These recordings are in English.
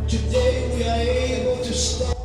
Today we are able to stand.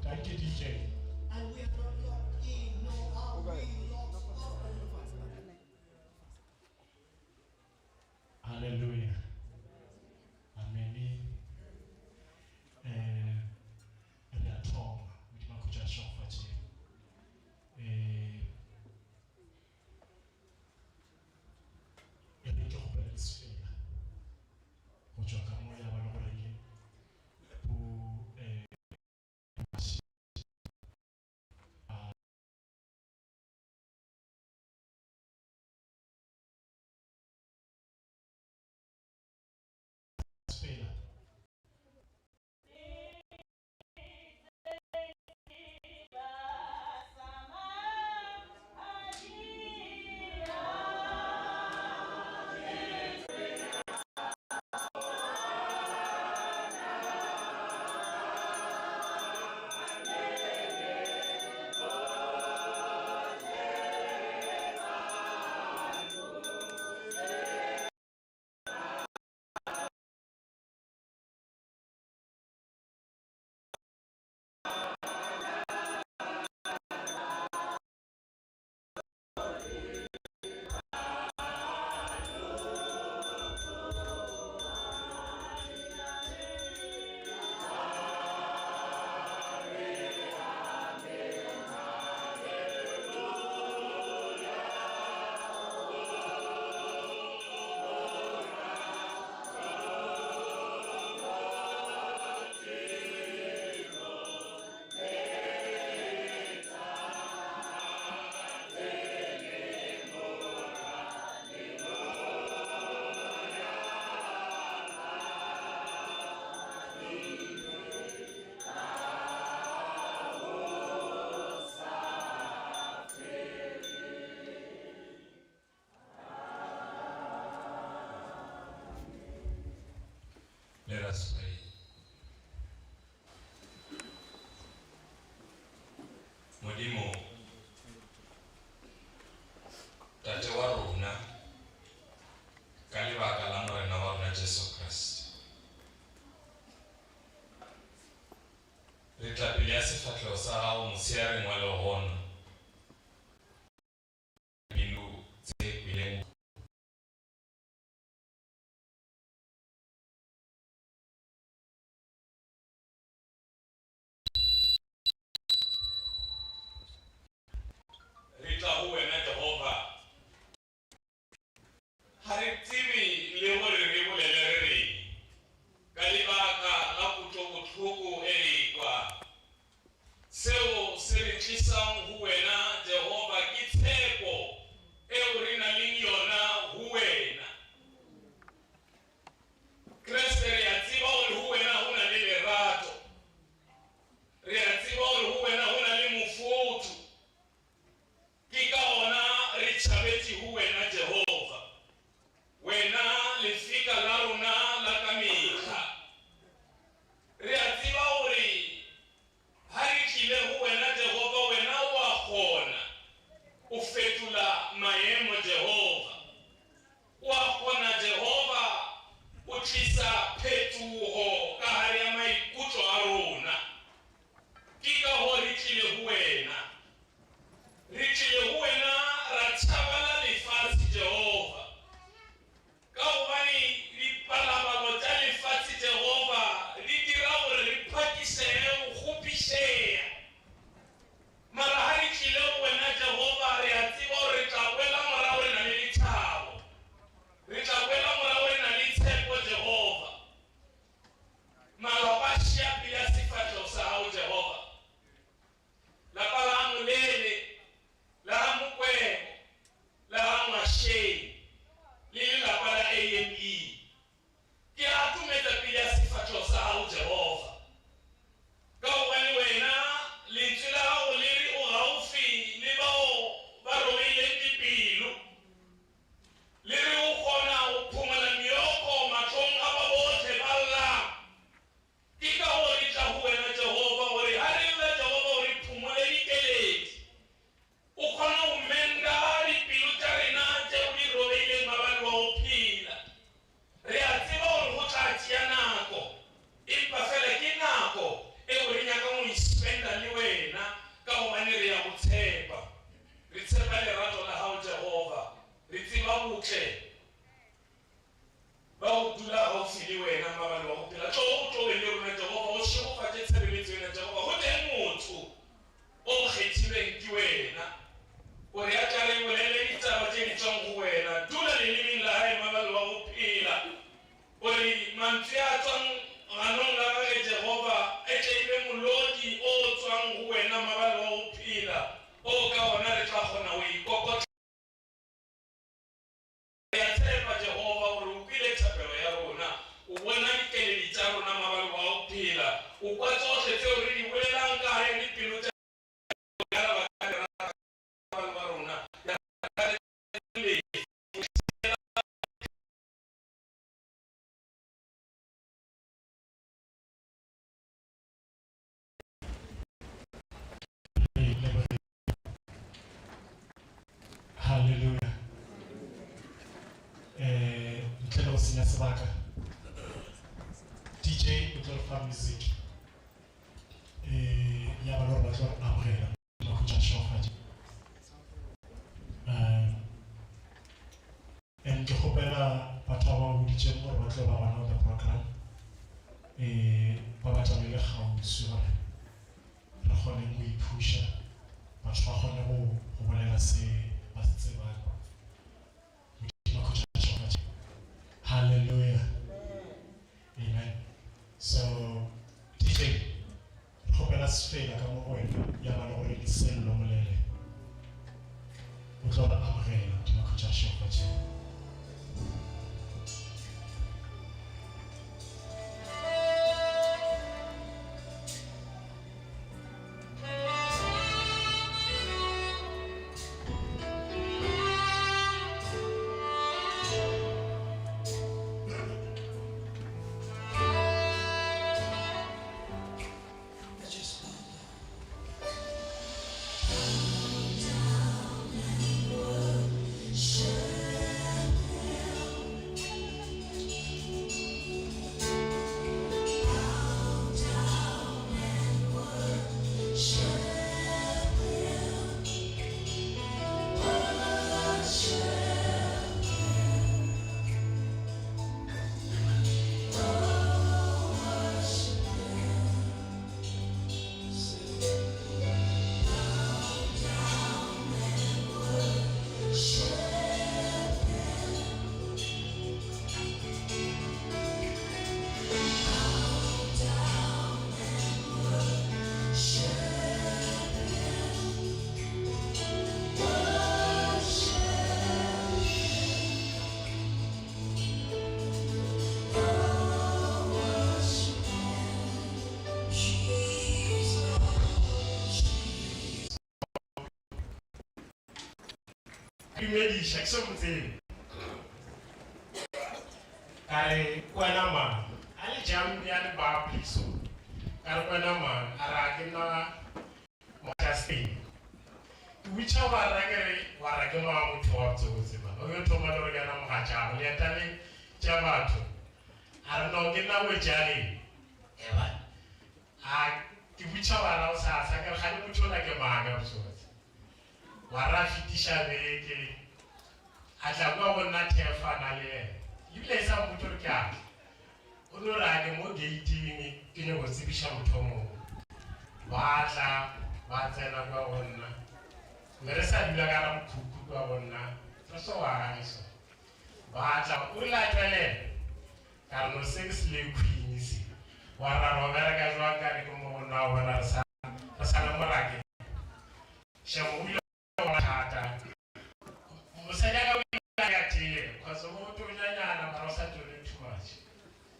Thank you, DJ. And we are not locked in, no, are we locked up? Hallelujah. Amen. Reatonga mtima kuchasha kufuatia. Yalike kupela isifika. Kuchwa kamoya balokole bu spela. Let us pray. Modimo, tate wa rona ka lebaka la morena wa rona Jesu Kriste, re tla pele ya sefatlhego sa gago mosiareng wa legono pelo tse peleng re tla go wena Jehova ga re tsebe le gore re bolele re reng ka lebaka la kutlobotlhoko e e kwa isang huwena Jehova kitshepo eo re nang le yona ho wena. Kreste re a tseba hore ho wena ho na le lerato, re a tseba hore ho wena ho na le mofuthu. Ke ka ona re thabetse ho wena Jehova, wena lefika la rona la ka mehla. Re a tseba hore ha re tlile ho wena Jehova, wena wa kgona o fetola maemo Jehova, wa kgona Jehova o tlisa phetoho ka hare ya maikutlo a rona. Ke ka hoo re tlile ho wena, re tlile ho wena ra thabela lefatshe Jehova, ka hobane dipalabalo tsa lefatshe Jehova di dira hore re phakisehe ho kgopiseha. Mara ha re tlile ho wena Jehova, re a tseba hore re tla boela morao re na le lethabo, re tla boela morao re na le tshepo Jehova. Malapa a shea pele ya sefatleho sa hao Jehova, lapa la Molele, la Mokwebo, la Ngwasheng le lelapa la AME. Ke atumetsa pele ya sefatleho sa hao Jehova, ka hobane wena lentswe la hao le re o haufi le bao ba robehileng dipelo, le re o kgona ho phumola meoko matlong a ba bohle ba llang. Ke ka hoo re tla ho wena Jehova hore ha re lla Jehova hore phumole dikeledi, o kgona ho menda dipelo tsa rena tseo di robehileng mabapi wa ho phela. Re a tseba hore ho tla tjea nako, empa fela ke nako eo re nyakang ho ispenda le wena, ka hobane re ya ho tshepa. Re tshepa lerato la hao Jehova, re tseba botle ba ho dula haufi le wena mabapi wa ho phela. Tlo le rona Jehova, o shehofatse tshebeletso ena Jehova. Ho teng motho o kgethilweng ke wena hore a tla re bolele ditaba tse di tswang ho wena. Dula lelemeng la hae mabapi wa ho phela, hore mantswe a tswang ganong la gage Jehova e tle ebe molodi o tswang ho wena mabapi wa ho phela, o ka ona re tla kgona ho ikokotla. Re a tshepa Jehova hore o kwile thapelo ya rona, o bona dikeledi tsa rona mabapi wa ho phela, o kwa tsohle tseo re di bolelang ka hare dipelo tsa rona. Hallelujah. Ntle le ho senya sebaka, DJ o tlo re fa music ya ba le hore ba tlo re amohela ba kgutla shofadi. And ke kgopela batho ba ba hoditseng hore ba tlo ba bana ho the program, ba batlane le kgauswi hore re kgone ho iphusha, batho ba kgone ho bolela se ba se tsebang. Hallelujah. Amen. So, DJ, kgopela sefela ka mo wena ya ba le gore ke sello molele, o tlo ba amohela di makhutša shofadi. I just Down and worship Him. Dumedisha ke se mo tsebe. Ka re wena man a le jam ya le ba pliso. Ka re wena man a ra ke na Motlhaseng. Ke botša ba ra ke re wa ra ke ma motho wa botsebotse man. O yo thoma le re kana mogatšago le eta le tša batho. A re no ke na wetšale. Eba. Ke botša bana o sa ke re ga le motho la ke maga botsotse. Wa ra fetiša beke. A tla bua go nna Thefa na le ena. Ebile e sa motho re ke a. O no ra ke mo gate-ing ke ne go tsebiša motho mongwe. Ba tla ba tsena kwa go nna. Mme re sa dula ka ra mokhukhu kwa go nna. Re so wa ganeso. Ba tla o la tšwelela. Ka re no se ke se le queen se. Wa ra ro bereka jwang ka re ko mo go nna bona re sa le morake. Shamo o ile wa thata. Mosadi ka wila ya tele kgotsa mo to nyanyana mara o sa tole too much.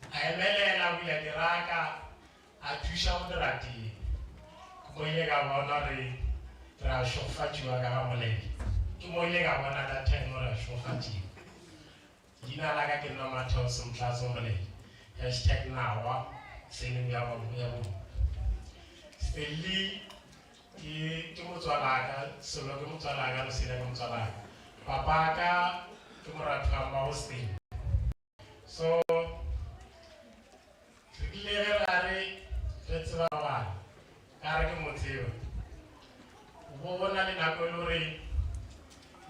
A emelela o ile diraka a thuša go dira tee. Mo ile ka bona re ra šofatšiwa ka ga molele. Ke mo ile ka bona that time re a šofatšiwa. Leina la ka ke nna Matheo Semtlatso Molele. #nawa seleng ya bo. Stanley ke motswalaka selo ke motswalaka re sele ke motswalaka. Papa ka ke moratho wa ba hosting. So re ile ra re tseba ba ka re ke motseo. Bo bona le nako le re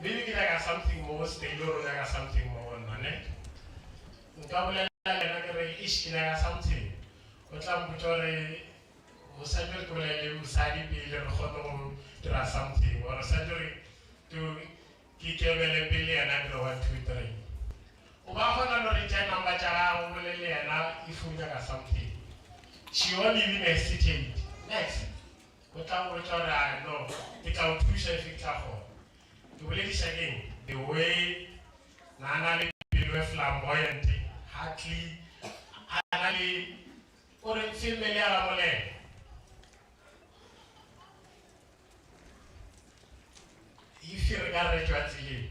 maybe ke like something more stable or like something more nane. Nka bolela le ke re ish ke like something. O tla mpotsa re o sa dire go le mosadi pele re kgone go dira something or sa dire to ke kebele pele yana ke 1 2 3 o ba gona no re tsa number tsa gago le yana if o nyaka something she only even hesitate next o tla go tsara no ke tla o thuša if tla go ke boledisa again the way nana le pelo flamboyant hardly anali or femele ya la molele. If you regard it actually,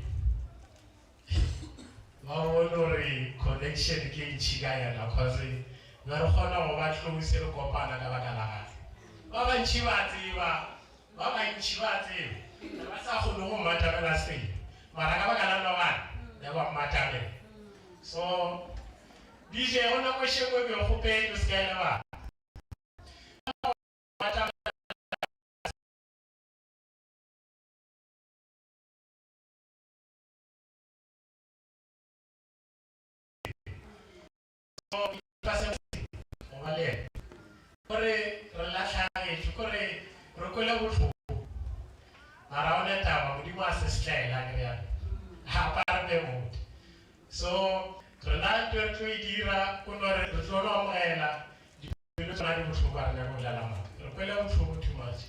we connection ke Chigaya na cause we are gonna go ba tlose re kopana ka baka la gae. Ba ba ntšhibatse ba sa go no go matabela se. Mara ka baka la nobana ya ba matabela. So DJ ona go shengwe be go pe to skele ba. Vale. Corre relaxare, corre rocola bufu. Around tama mudi mas style agria. Ha parbe mo. So Ronaldo tu dira kuno rotono maela. Di pelo tani bufu barna ko lama. Rocola bufu too much.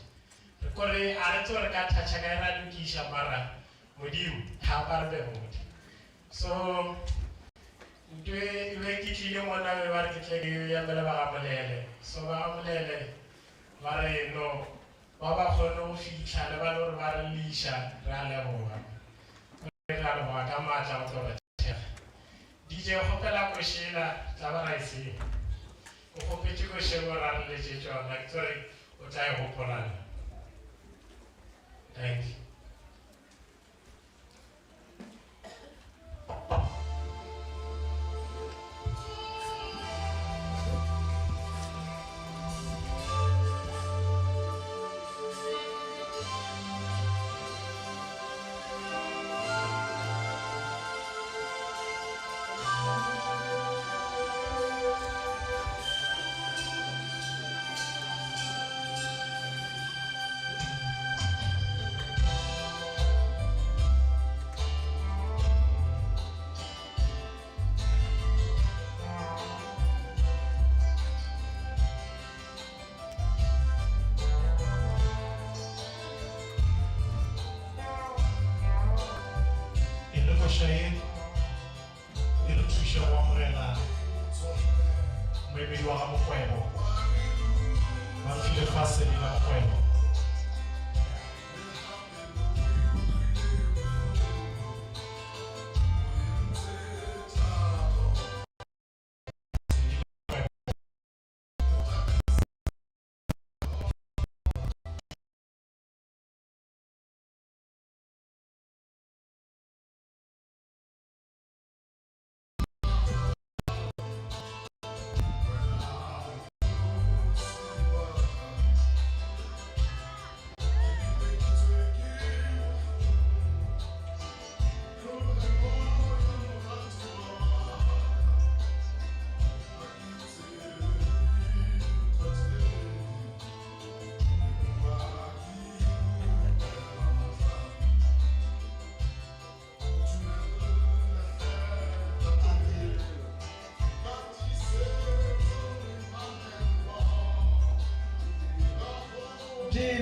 Corre areto rekata chagara dukisha mara. Mudi ha parbe mo. So we kitile mona we war kitle ya bela ba molele so ba molele ba re no ba ba khono o fitla le ba lore ba re lisha ra le boga re ra le boga ka matla o tlola tshega DJ go pela go shela tla ba ra ise o go petse go shela ra le je tsona ke tsore o tla e gopolana. Thank you. Shahid, il touche au Morena, mais il doit avoir un point. Ma fille de face, il a un point.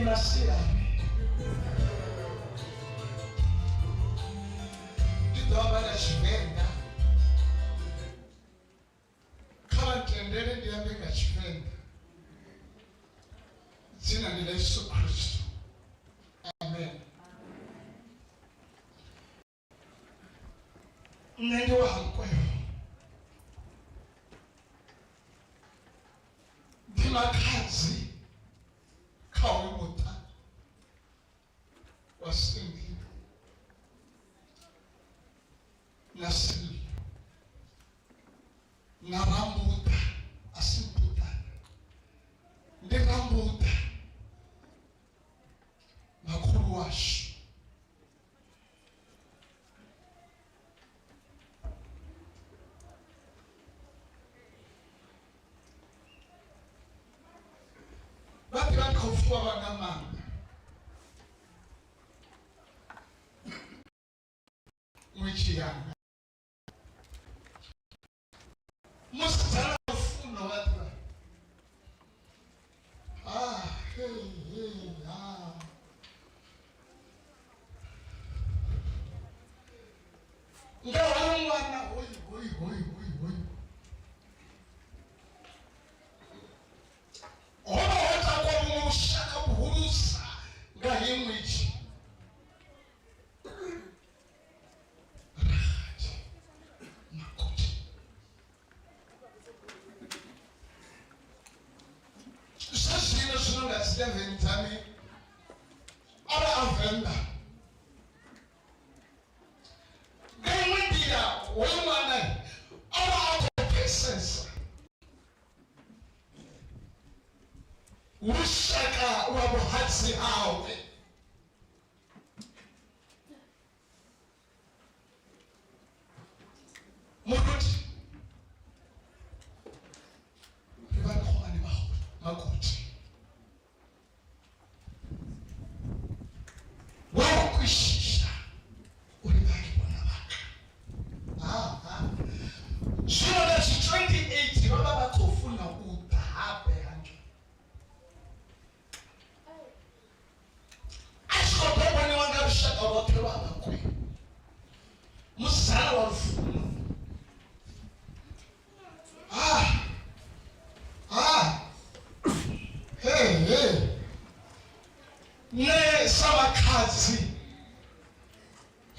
Masia. Ndidova ngachivenda. Kama tendere ndiyambe ngachivenda. Dzina ndi la Yesu Kristu. Amen. Nende wankweyo. Ndimakazi kawe muta. Wasingi. Nasili. Narambuta. Asimputa. Ndirambuta. Makuru washu. Bati bakofua banamanga. Mwichiyanga. Musitana ufuno watu. Ngawa mwana hoi. Oba kwa mushaka buhurusa ngahimwichi. Makuti. Sasina sunga Steven Tami. Ora avenda. Ngahimwindia wemwana. Ora autopesensa. Ushaka wabuhatsi hawe. Muruti. Ribana khwani makuti. Wawa kwishisha. Ulibaki bona baka. Sura that 28 baba bakofuna utahape hanjo. Ashkotobani wanga bishaka wapewa bakwe. Musala warufuno. Hey. Ne sabakazi.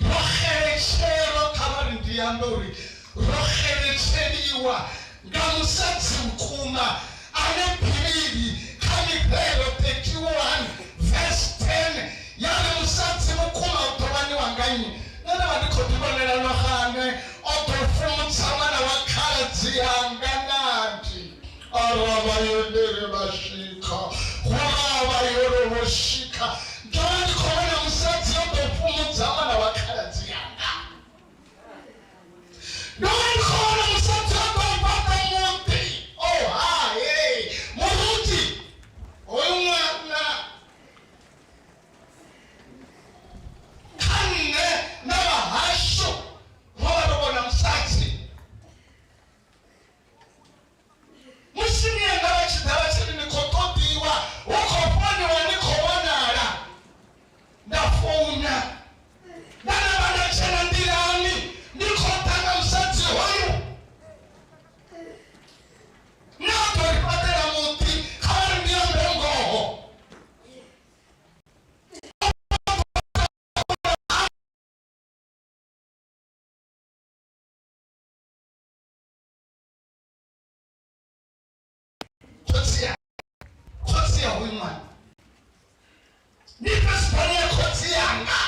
Rocherechero kamari ndiyambori. Rocherecheriwa. Ngamusatsi mkuma. Ane piriri. Kamipelo 31 verse 10. Yale musatsi mkuma utobani wanganyi. Nana wadikotibonela nohane. Otofumu tsamana wakalazi yanganati. Araba yondere bashika. Huraba yoro boshika. Ndawani komena musatsi otofumu tsamana wakalazi yanga. Ndawani komena musatsi otopata muti. Oh, hey. Muruti. Oyo mwana. Kanne n'abahasho. Mwabona musatsi. Mushimye ngabachidaba chini nikototiwa. Ukoponi wanikobonara. Ndafuna. Nana banachena ndirani. Nikotanga musatsi hoyo. Nato ripatera muti. Kawari ndiyo mbongoho. Kotsi ya wimani. Nipespania kotsi yanga.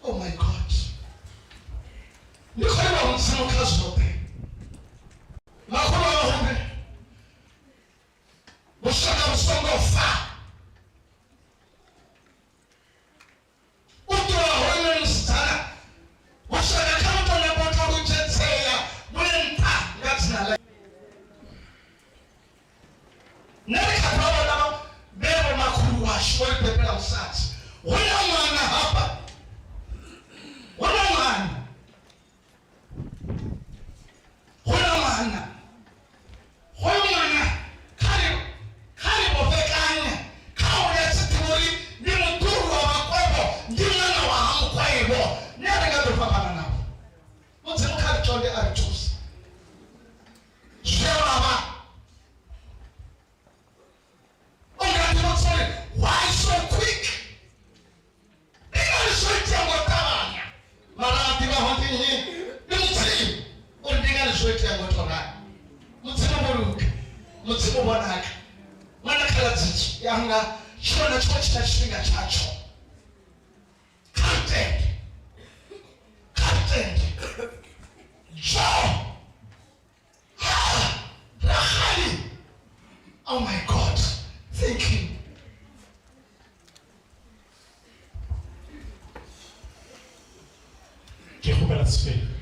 Oh my God. Nikoiwa msimu kazote. Makulu wahumbe. Mushaka msongo fa. Utu wahumbe mstana. Mushaka kamuto nepoto ucheteya. Mulenta. That's not like. Nere kapawa namo. mutsimo boluka mutsimo bonaka mwana khala dzitshi yanga tshona tsho tshifhinga tshatsho content joy rahali. Oh my God, thank you. Ke khopela sefela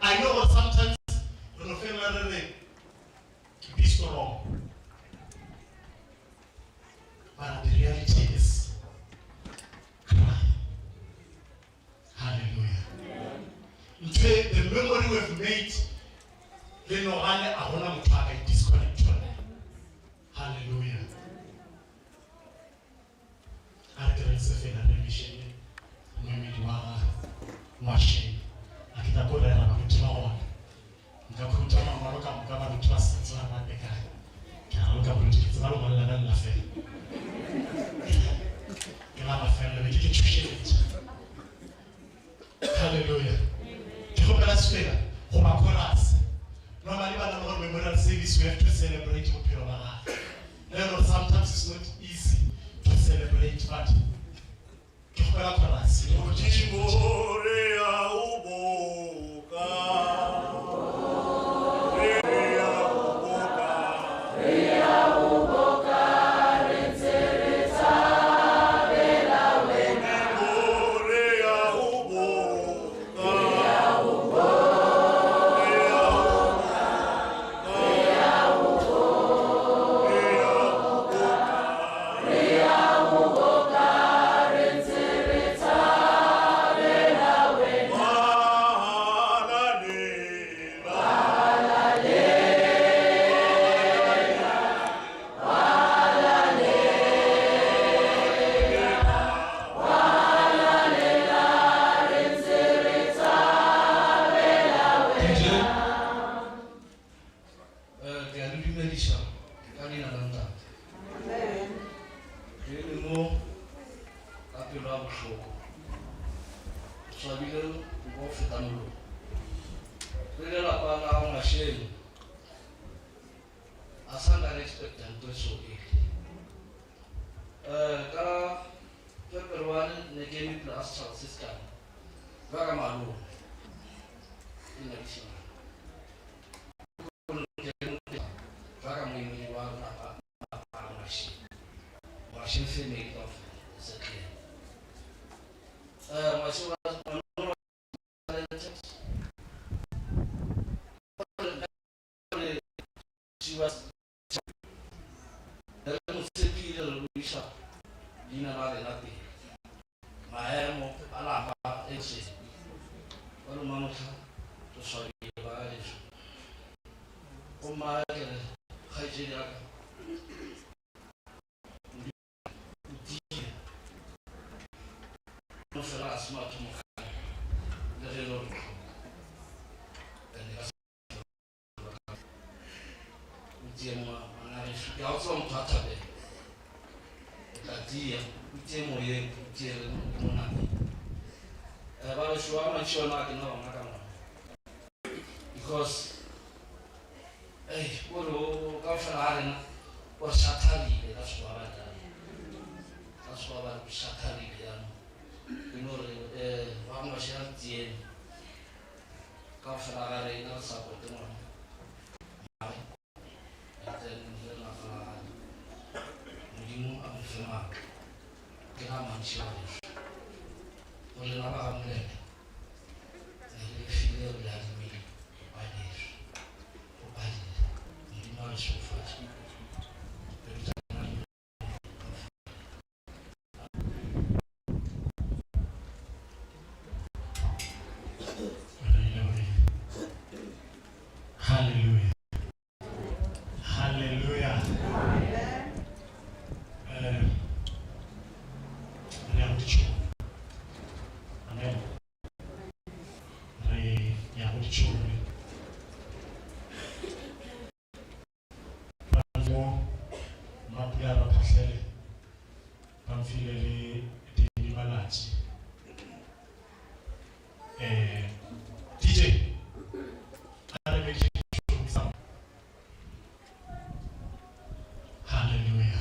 I know what sometimes be strong. But the reality is cry. Hallelujah. The memory we've made, they know I want to try to disconnect. Hallelujah. Hallelujah. Normally, when we memorial service, we have to celebrate what we are. Sometimes it's not easy to celebrate, but swabile go feta molo re le la pa la una shame asanga expect and to so ka February ne game plus system vaga malu ina kisha vaga mwini wa na machine filming of second machine she was the musipile Luisa dina na de nati maemo ala ba exe wala mano to sorry ba eso o ma ke khajira no será smart mo de reloj tiemo anare ya otro mtata be tatia tiemo ye tiere mona ba lo shwa ma chona ke no ngaka because wolo ka fara na por satali de la shwa ba satali de ya no vamos a hacer tiene ka fara na sa ko to no Mujimo amesema kila maisha wale na baba mle ile file ya mimi baadaye mujimo alishufa Hallelujah. Hallelujah. Amen. DJ. Hallelujah.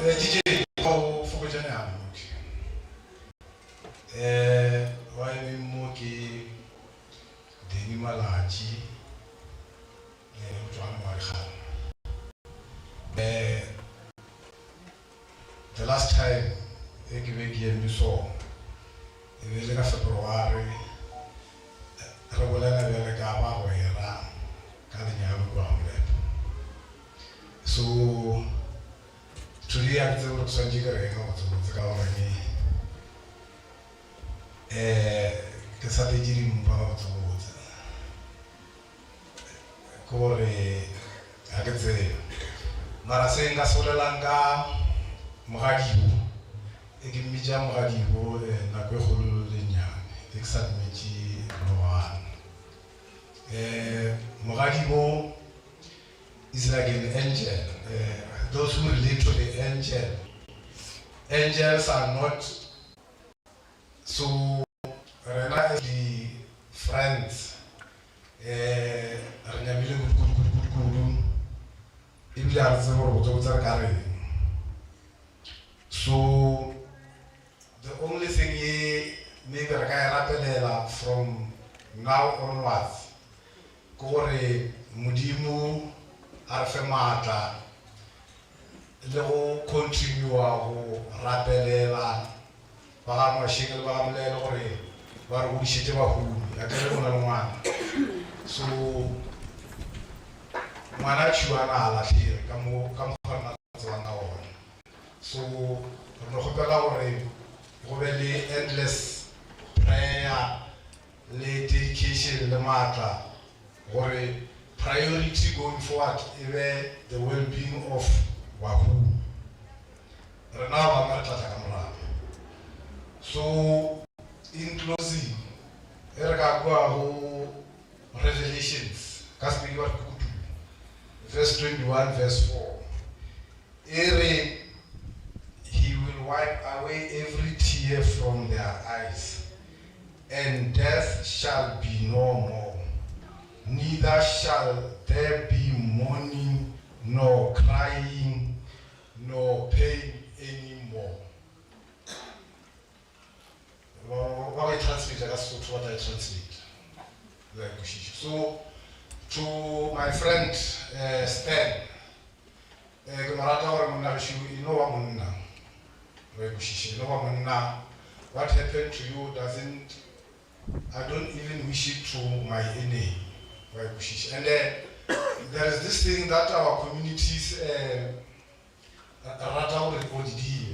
DJ au fuko jana ya muki. Wai muki deni malaji utwana marikha. The last time we saw in the February, Rabolana Belagama were so today I was able to send you the government. The strategy about Kore Agathe Marasenga Solalanga Mahadibu Egimija Mahadibu Nakwehulu Linyan Exadmechi Noan Mahadibu is like an angel. Those who relate to the angel. Angels are not so reliably friends. ebile a re tsebe gore botse re ka reng. So the only thing maybe re ka e rapelela from now onwards ke gore Modimo a re fe maatla le go continua go rapelela ba ga Masheke le ba ga Molele gore ba re godišitše bahumi a kere go na le ngwana. So ngwana tšhiwana a latlhege ka mokgwana tsebang ka gona. So re kgopela gore go be le endless prayer le dedication le maatla gore priority going forward e be the well-being of bahumi. Re na ba re tla tla ka morago. So in closing, re ka bua go Revelations ka sepedi wa Kutu verse 21 verse 4. Ere he will wipe away every tear from their eyes, and death shall be no more. Neither shall there be mourning, nor crying, nor pain anymore. What I translate, that's what I translate. So, to my friend Stan, what happened to you doesn't, I don't even wish it to my enemy. And there is this thing that our communities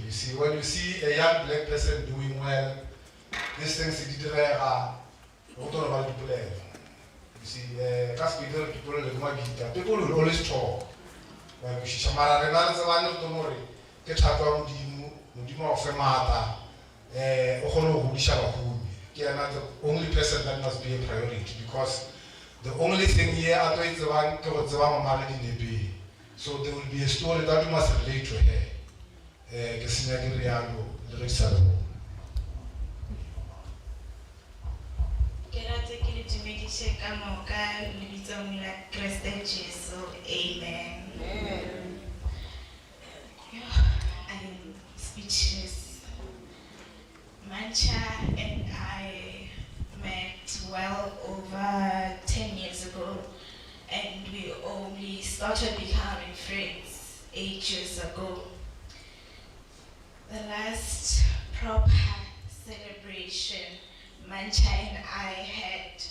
you see, when you see a young black person doing well, these things you see, people will always talk. The only person that must be a priority, because the only thing here so there will be a story that you must relate to her. Amen. I am speechless. Mancha and I met well over 10 years ago, and we only started becoming friends 8 years ago. The last proper celebration Mancha and I had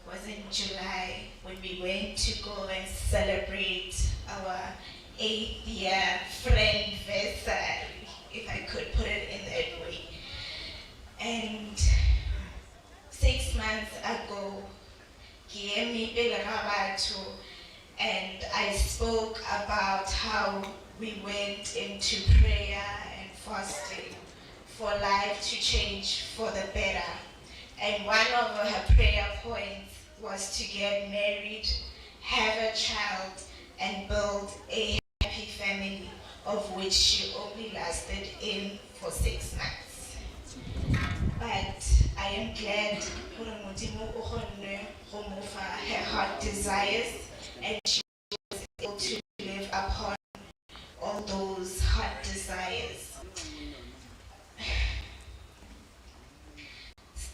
was in July, when we went to go and celebrate our 8th year friendversary, if I could put it in that way. And 6 months ago, and I spoke about how we went into prayer and fasting for life to change for the better. And one of her prayer points was to get married, have a child, and build a happy family, of which she only lasted in for 6 months. But I am glad her heart desires, and she was able to live upon all those heart desires.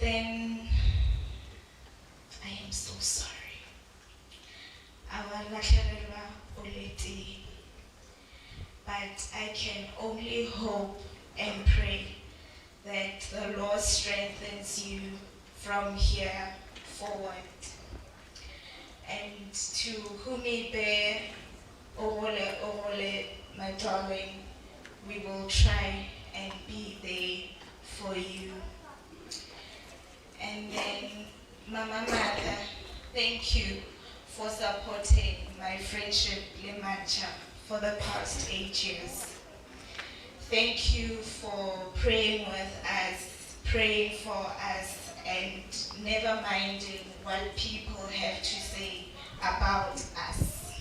Then I am so sorry. But I can only hope and pray that the Lord strengthens you from here forward. And to Humibe Owole, my darling, we will try and be there for you. And then, Mama Mother, thank you for supporting my friendship Limancha for the past 8 years. Thank you for praying with us, praying for us, and never minding what people have to say about us.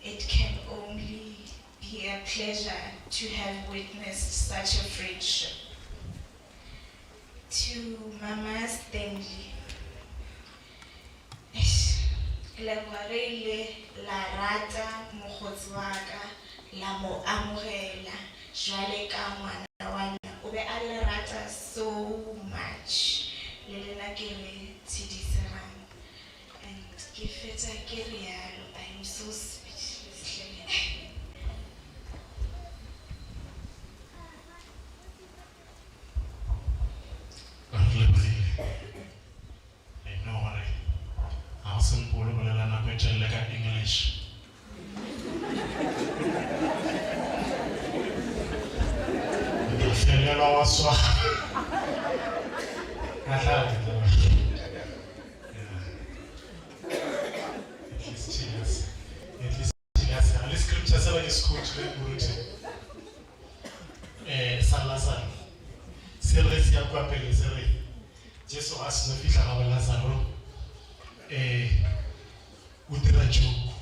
It can only be a pleasure to have witnessed such a friendship. To Mama Stanley, Leborile la rata mokgotsi wa ka la mo amohela jwale ka ngwana wa lona o be a le rata so much le lena ke re tshidiserang and ke fetsa ke rialo. I am so speechless. I know what how simple bolela nako e telele ka English. Felelwa wa swa. At least the scripture says in school Salazar. Serisi ya kwa pele sere. Jesu asinofika ga Lazaro. Udira joku.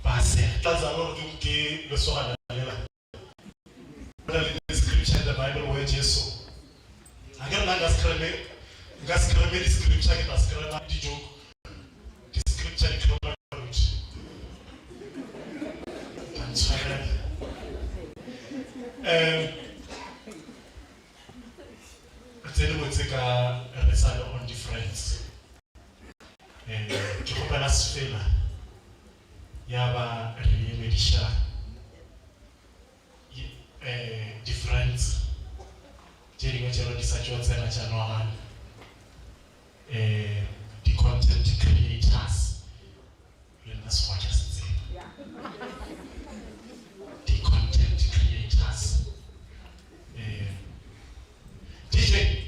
Pase. Lazaro ke le soga lela. The scripture in the Bible where Jesus. Again, ngaskreme the scripture ke baskrema di joke. The scripture ke loba root. On difference. Ke kopana sefela ya ba re medisha difference jeri ngachelo disachwa tsena chanwa the content creators le naswa just the content creators DJ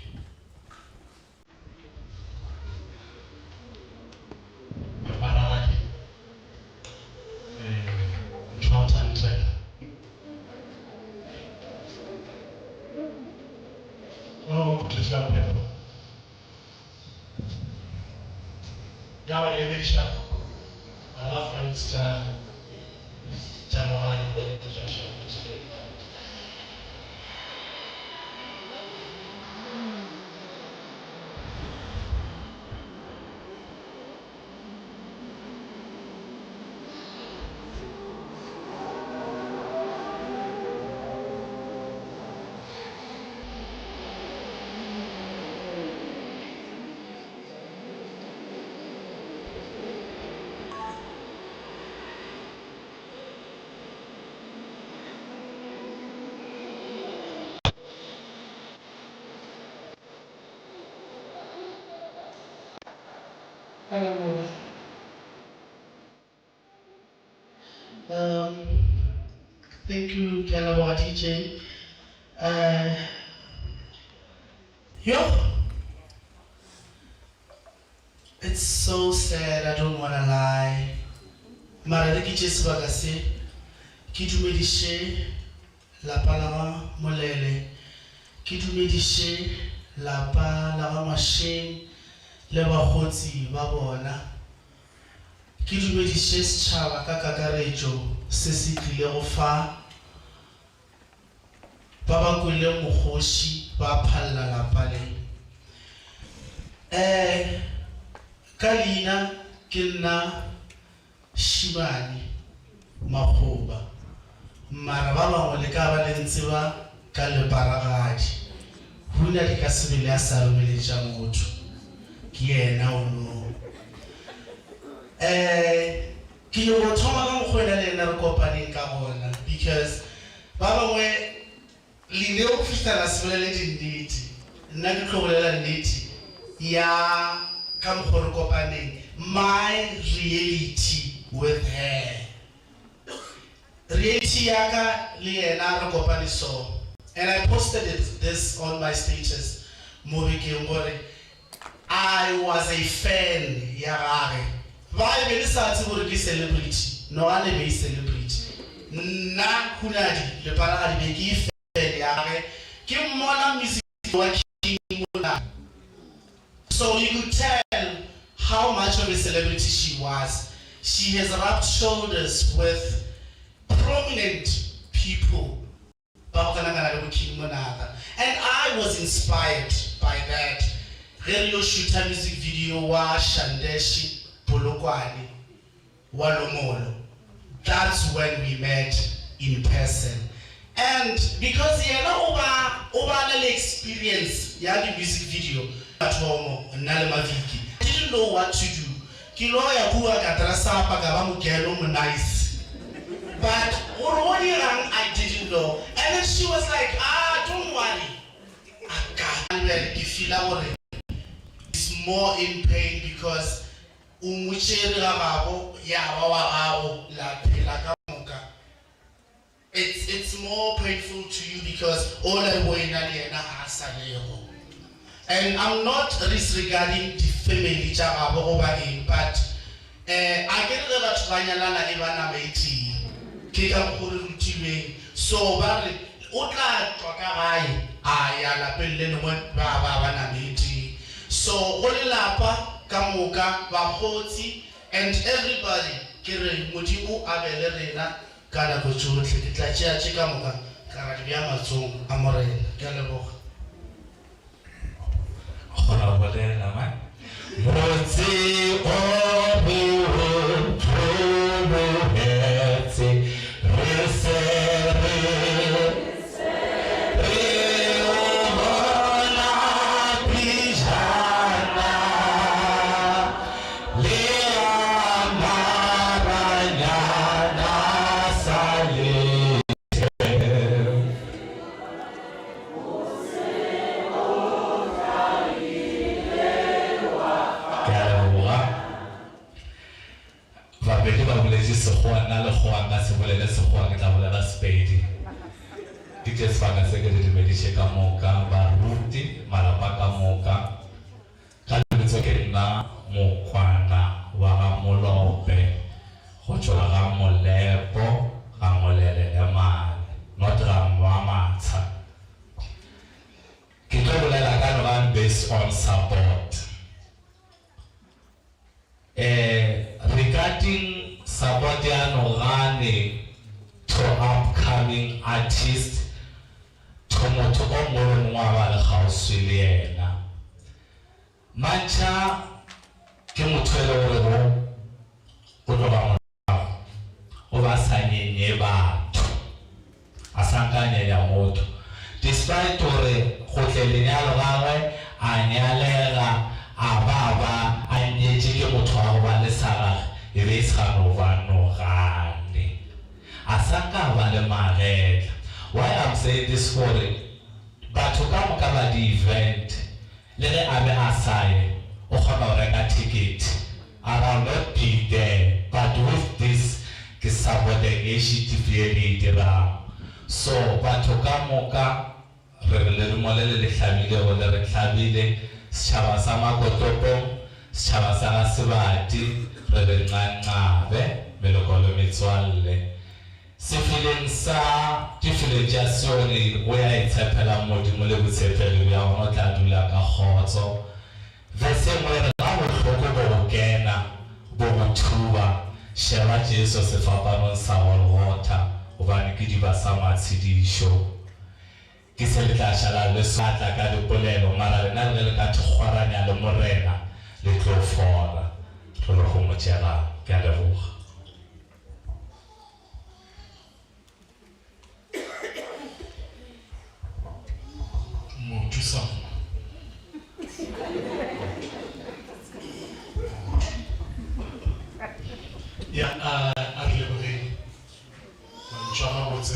Thank you, Kalawa DJ. It's so sad, I don't wanna lie. Mara ki Jesu bagase, ki dumedishe la palama molele, ki dumedishe la palama machine, le bagotsi ba bona. Ki dumedishe setšhaba ka kakaretšo se se tlile go fa ba ba kwele mogoši ba phalla lapa le. Ka leina ke nna Shibane Makgoba, mara ba bangwe le ka ba le ntse ba ka leparagadi. Huna di ka sebele a sa romeletša motho ke yena ono. Ke yo thoma ka mokgwena le nna re kopaneng ka gona because ba bangwe le ne o fihlela sebelele dinnete nna ke tlogolela nnete ya ka mokgwa re kopaneng my reality with her. Reality yaka le yena re kopane so, and I posted this on my status mo bekeng gore I was a fan ya gage. Ba be le sa tse gore ke celebrity no a le be celebrity nna Hunadi le para di be ke fan ya gage ke mmona music wa King Mona. So you could tell how much of a celebrity she was. She has rubbed shoulders with prominent people. And I was inspired by that. Radio shooter music video wa Shandeshi Polo Polokwane, Walomolo. That's when we met in person. And because over experience, the music video at home, Nalemaviki, I didn't know what to do. Kiloya Bua Katrasapa Gavamu nice. But I didn't know. And then she was like, don't worry. It's more in pain because it's more painful to you because all I want. And I'm not disregarding the family, but I get a Ranyalana Ivana Meti, Kika Puru, so badly, Utla Twakarai, Ayala Pelin went Baba Meti. So Holy Lapa, Kamuka, Bahoti, and everybody, Kiri Mutimu Abelerina, Kanabuchu, Tlacha Chikamuka, Karabiama, Amore, Galabo. Based on support. Regarding Sabodiano Rane to upcoming artists, Tomoto Omoro Nwabala House Williana. Mancha Kimutwelo Rebo Udoba Obasanye Neba Asankanye Yamoto. Despite Tore Hotelinialo Rawe, Anyalela, Ababa, Anyejike Mutwawa Lesara, Ereshanova Norani. Asaka Valemare. Why I'm saying this for it? But to come cover the event, let Abe Asai, Ohonoreka ticket. I will not be there, but with this, Kisabode Eshiti Dira. So, but to come Revelero Molele le Famile or the Clavile, Chavasama Kotopo, Chavasana Sivati, Revelana, Melocolo Mitsuale. Sifilin sa, differentiazioni, where it's a pelamodimole with a peluia, not a dulaka hoto. The same way that I would Gena, Bogutuba, Shara Jesus, if I don't sour water, Ovanikidива Sama CD show. Kiselita Shala, the Sata Gadopoleno, Marana, Catuarana, the Morena, Little Fora, Tolohomochera, Gadavu. Some. Yeah, I believe John was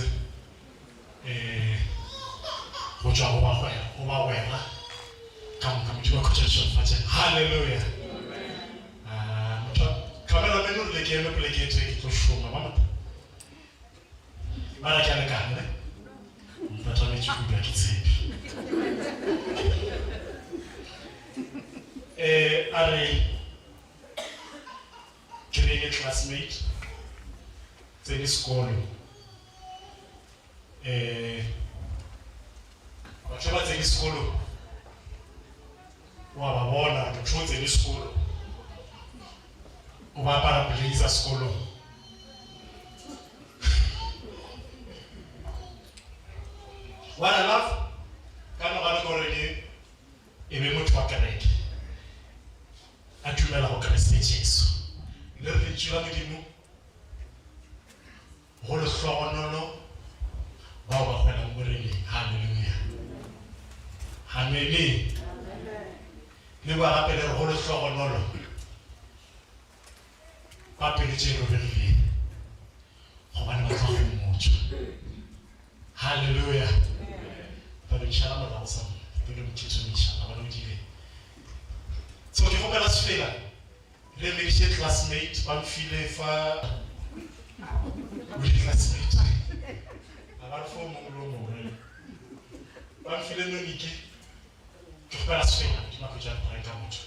come to a quotation. Hallelujah. Cameraman, they came up like it to show my mama. Maracanacane, but I need you to get it safe. Are Canadian classmate, tennis school. Whatever tennis school, Wabona, the truth tennis school, Wabara Blazer school. What I love, come on, go again. If we move to a correct, I do not have a Jesu. tsula modimo go le hlogonolo bao ba kgonang moreleng. Haleluya, amen. Le ba gape le go le hlogonolo ba pele tse robegileng gobane ba tla go motho. Haleluya. Ba be tšhala morago sa pele motšhetšomiša ba bana modile. So ke gopela sefela le mediše classmate ba mfile fa classmate a ba re fo mongwe le mongwe ba mfile nonike. Ke gopela sefela di nako tša gore ka motho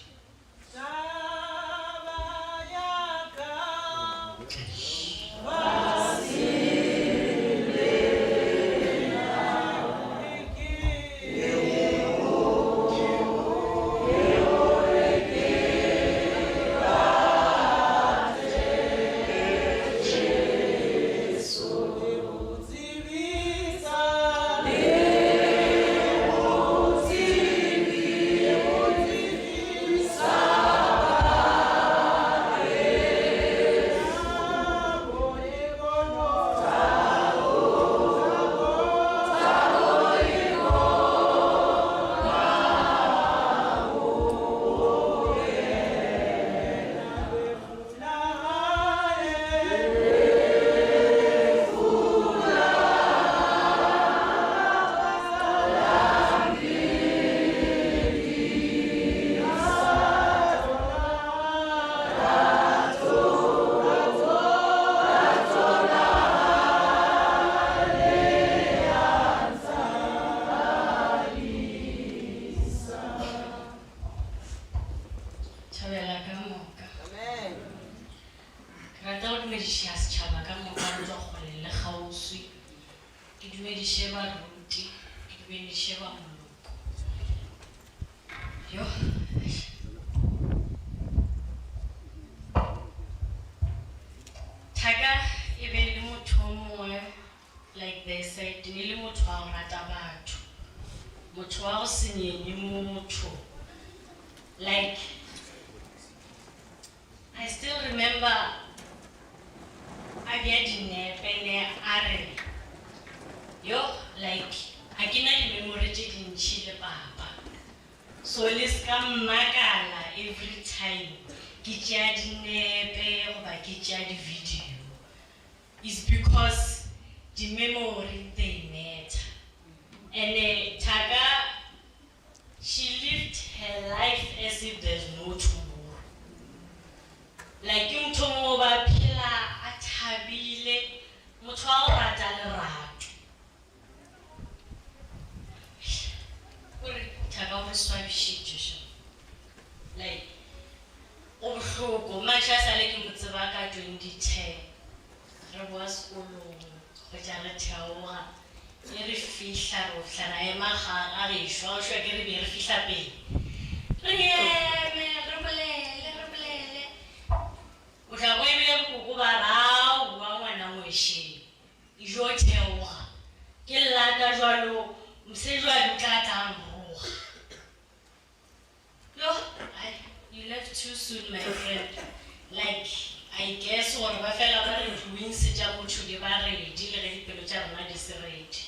like they said, nile motho wa go rata batho, motho wa go se nyenye motho. Like, I still remember a bea dinepe ne a re, yo, like, a ke na di-memory tše dintšhi le papa. So le ska mmakala every time ke tšea dinepe goba ke tšea di-video. It's because the memory they matter. And Taga, she lived her life as if there's no tomorrow. Like yung tomorrow ba pila at habile, motho wa go rata lerato. Taga o re swabishitše sho. Like, o bohloko, matšha a sale ke mo tseba ka 2010. Re boa sekolong, go tša re theoga, e re fihla re hlana ema a gešwa, go šwa ke re be re fihla pele. Re eme, re bolele. O tla go ebile koko ba ra bua ngwana ngwešeng, ijo theoga. Ke lata jwalo, msejwadi o tla tang roga. Yo, you left too soon, my friend. Like, I guess or ba fela ba re doing se tša motho di ba ready le ge dipelo tša rona di se ready.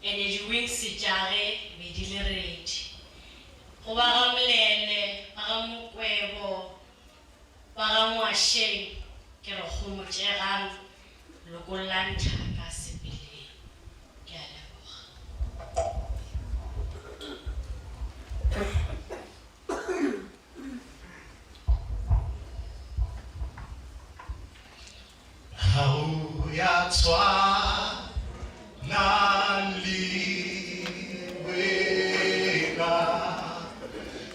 And di-wing se tša ge be di le ready. Go ba ga Molele, ba ga Mokwebo, ba ga Ngwasheng, ke re go mo tšegang lokolla Nthaka sepeleng. Ke a leboga. Hau ya tswa na liwena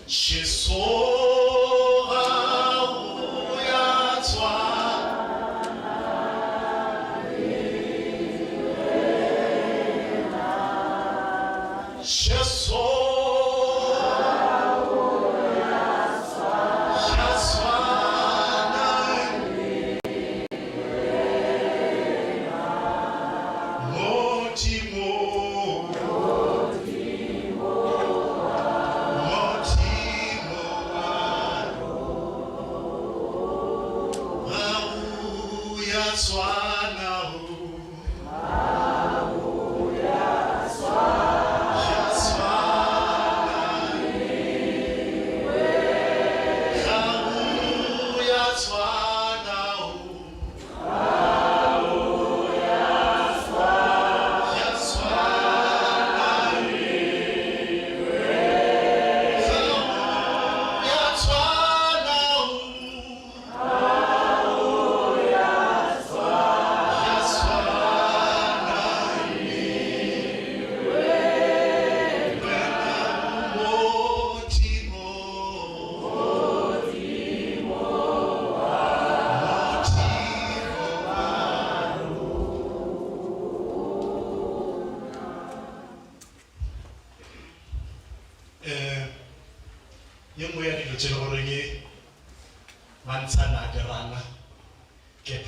Jesu hau ya tswa na liwena Jesu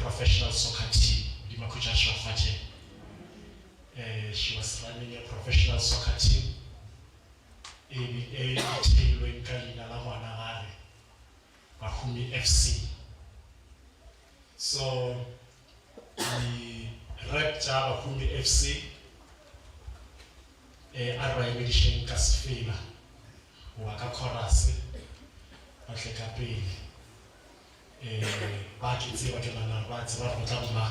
Professional soccer team, she was running a professional soccer team. Bahumi FC. So the rep Bahumi FC Arwaimilishen Kasfila Wakakorasi Batlekapeli Bakitsi Bakemana Batsi Bakotama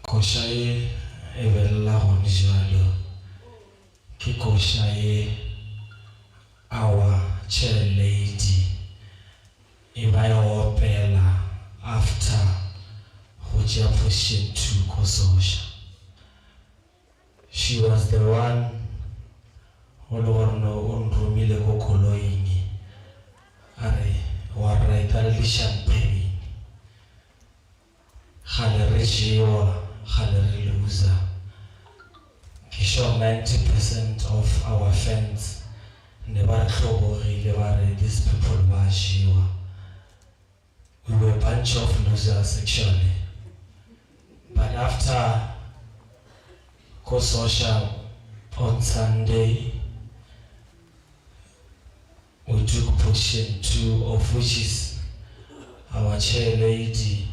Koshaye evela honjalo ki koshaye our chair lady ibayo opela after hoja pushing to Kososha. She was the one olorno unrumile kokoloini are waraitali champagne halerejiwa haleluya. Kisho 90% of our fans never trouble these people bashiwa. We were a bunch of losers actually, but after Kososha on Sunday we took position 2, of which is our chair lady.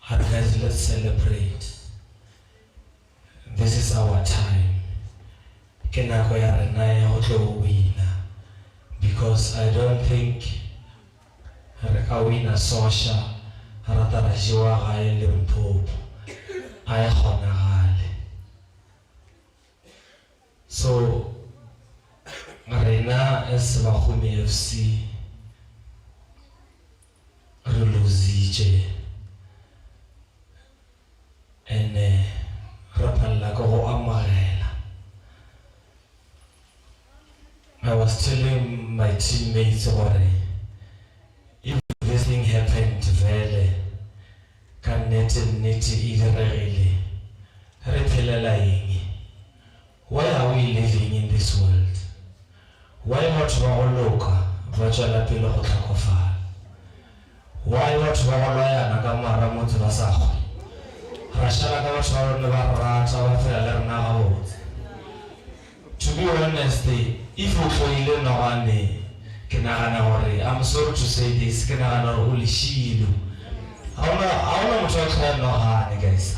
Guys, let's celebrate. This is our time. Because I don't think Rekawina Sosha Haratarajiwa Haile Mpopo I honahale. So Arena as Bahumi FC Ruluzi. DJ and rapalla go amagela. I was telling my teammates about it. If this thing happened vele can net irregularly. Why are we living in this world? Why not Wawoloka, Vachala Pilo Hotakofa? Why not Wawalaya Nagamara Mutvasaho? Rashala Gavachar Navarata Valerna. To be honest, if you feel Nawani, Kenanawari, I'm sorry to say this, Kenana Ulishilu. I want to talk about no guys.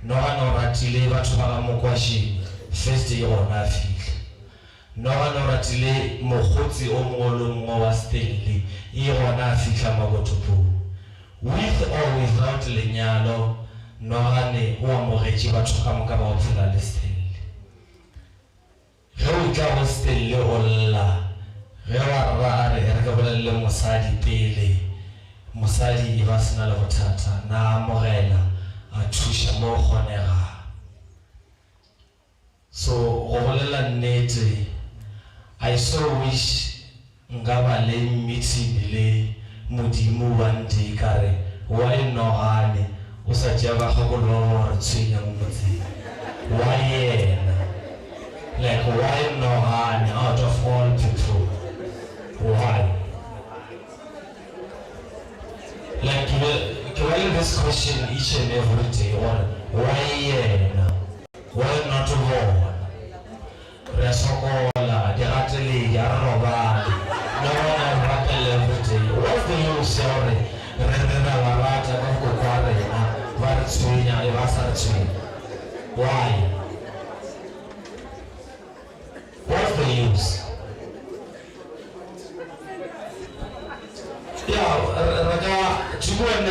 No ratile batho ba mo kwashi first year ona fika no ratile mogotsi o mongolo mo wa Stanley e ona fika magotopo with or without lenyalo no ane o amogetše batho ka moka ba phela le Stanley ge o tla go Stanley olla ge wa ra re ka bolelle mosadi pele mosadi e ba sena le bothata na amogela Atusha mo khonega. So gobolela nnete I so wish ngaba le meeting le modimo wa ndi kare why no hane o sa jaba go lo re tsenya motse why like why no hane out of all people why like Why this question each and every day? Why not war? Resokola, Derateli, Yaroba, no one rattle every day. What's the use? Sorry, Renda Varata, Kokware, Varatsuina, Evasatsu. Why? What's the use? Yeah, to go and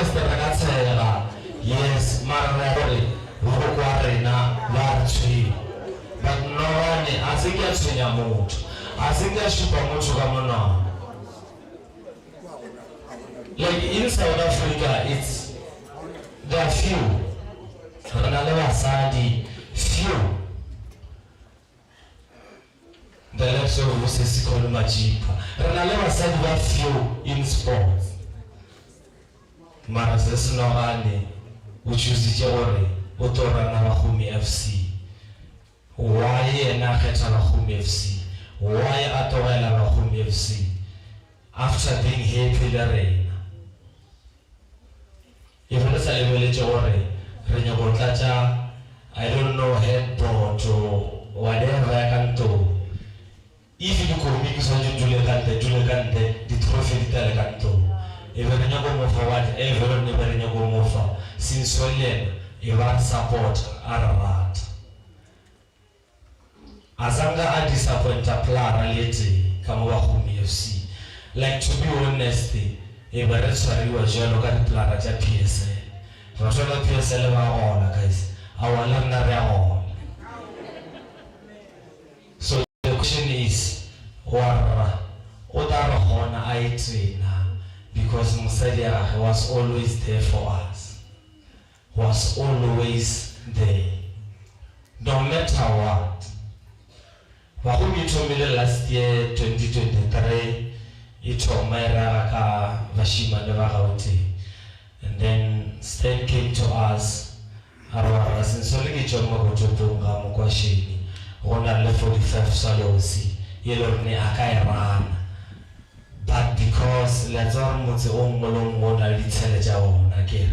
yes, Marari, Ruarena, Larchi. But no one, I think that's in your mood. I think that's Chupamuchukamona. Like in South Africa, there are few. Ranalewa Sadi, few. The lecture of Moses Kolumajipa. Ranalewa Sadi were few in sports. Marazes Norani, which is the Jawari, Otora Narahumi FC. Why Naketa Rahumi FC? Why Atorela Rahumi FC? After being here to the rain. If you say village Jawari, Renyabotacha, I don't know headboard or whatever I can do. If you could make something Julegante, the trophy Telecanto. Even when you go move forward, everyone never in your go move forward. Since you want support Ararat. Azanga a disappointed plan reality, Kamawahumi FC. Like to be honest, Everett Sari was your local plan at a PSA. But all the PSA all guys, our learner. So the question is, what Odara I train? Because Musadia was always there for us. Was always there. No matter what. Wahumi told me last year, 2023, it told me Raka Vashima Nevahauti. And then Stan came to us. Our Sinsoliki Chomogotopunga Mukwashini. Ronda left 45 Salosi. Yellow ne Akairan. But because Lazar Mutse Omolong Mona Liteleja again,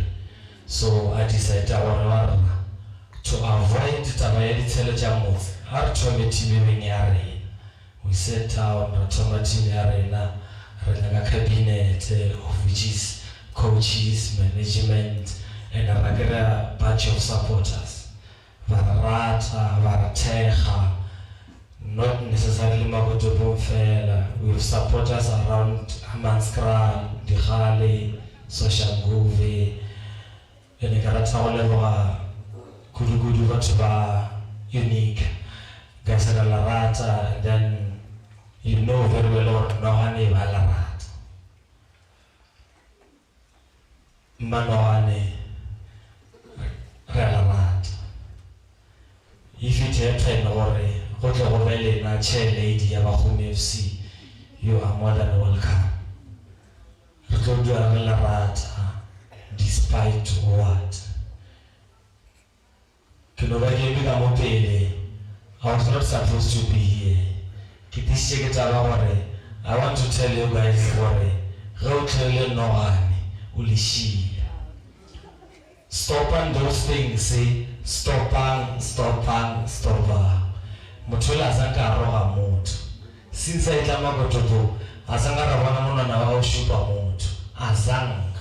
so I decided to avoid Tamayeli Telejamus, our Tomati Arena. We set out Tomati Arena, a cabinet of which is coaches, management, and a regular batch of supporters. Varata, Varateja. Not necessarily Magoto Bonfela, with supporters around Manskra, Dihali, Soshanguve, and Karatawa, Kudugudu Vatuba, Unique, Gasara Larata, and then you know very well or Nohani Valarat. Manoane Relamat. If it happened or go to Robele na chair lady of Bahumi FC, you are more than welcome. Rikodu Relamat, despite what? Kinobage bika mopele. I was not supposed to be here. I want to tell you guys go tell you no one ulishi. Stop those things, say stop. Mutula azanga roha mutu. Since I tama gotobo, azanga rawana muna na wao shupa mutu. Azanga.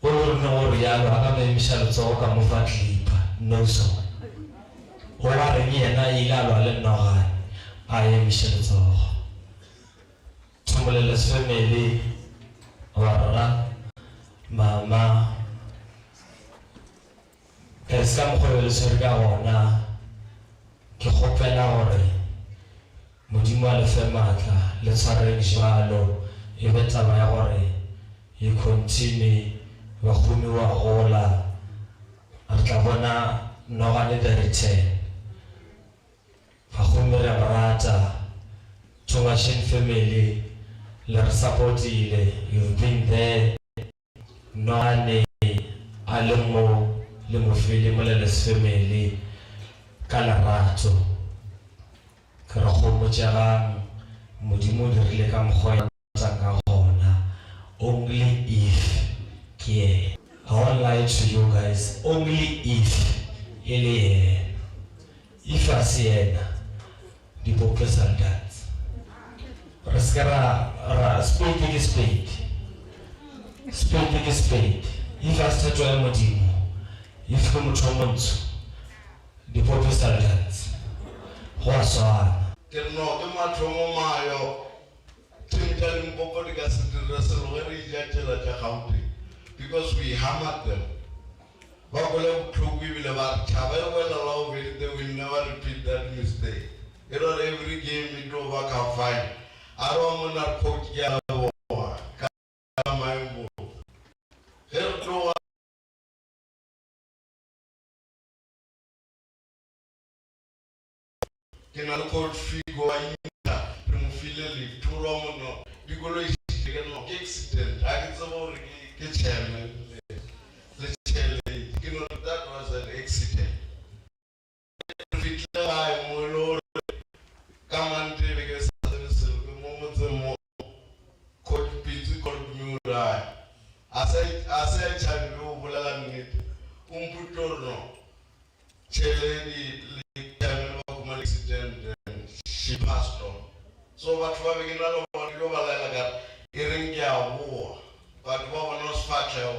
Olu no rialo akame mishalo tsoka mufatlipa. No so. Ola renye na ilalo ale no I am Michel Zor. Tumble les family, Wara, Mama. Est-ce qu'on peut le regarder? Qui rappelle la oreille. Dis-moi le fait matin, le soirée jalo, il va travailler oreille. Il continue, va courir à rola. Arkavana n'aura de return. Fakumere Marata, Tungashin family, le support you've been there. Noane, Alemo, Lemofili, Moleles family, Calarato, Karahomo Jaran, Mudimudi Lekam Hoya Zangahona. Only if, I won't lie to you guys, only if, if I see the focus on that. Raskara, spade. If I start to Modimo, if you come to Monts, the focus on that. What's on? There no the matromo mayo. Tintal Mpopo gas to Russell very gentle county because we hammered them. Babylon we will have travel well along with they will never repeat that mistake. Every game we do work out fine. I don't want to coach Yellow. Can I call Figo from Philly to Romono? Because it's an accident. I can support the chairman. That was an accident. Come and take a moment coach Pizu called Mura. I said, Chalu, Bulan, Umputorno, Cheleni, accident, she passed on. So, what we begin to go like Iringa war, but what was factual,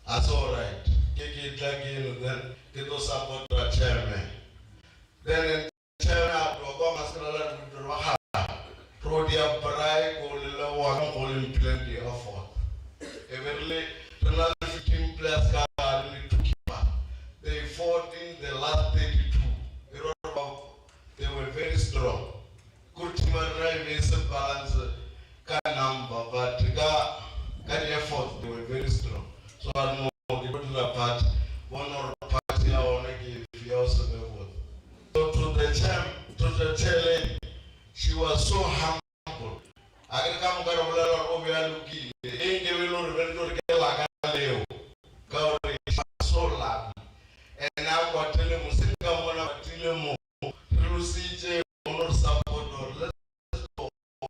that's all right. Take it again, then get us support the chairman. Then in chairman, Obama Scala Prodia Brai, Golila, Golin plenty of effort. Everly, another 15 players got to keep up. They fought in the last 32. They were very strong. Good team is a balance number, but got effort, they were very strong. So I know the particular part, one or party I want to give you also the vote. So to the chair, she was so humble. I can come over looking. Ain't giving no revenge to like a leo. Gowrie so loud. And now what tell him, come on up, tell him, CJ, or support, or let's go,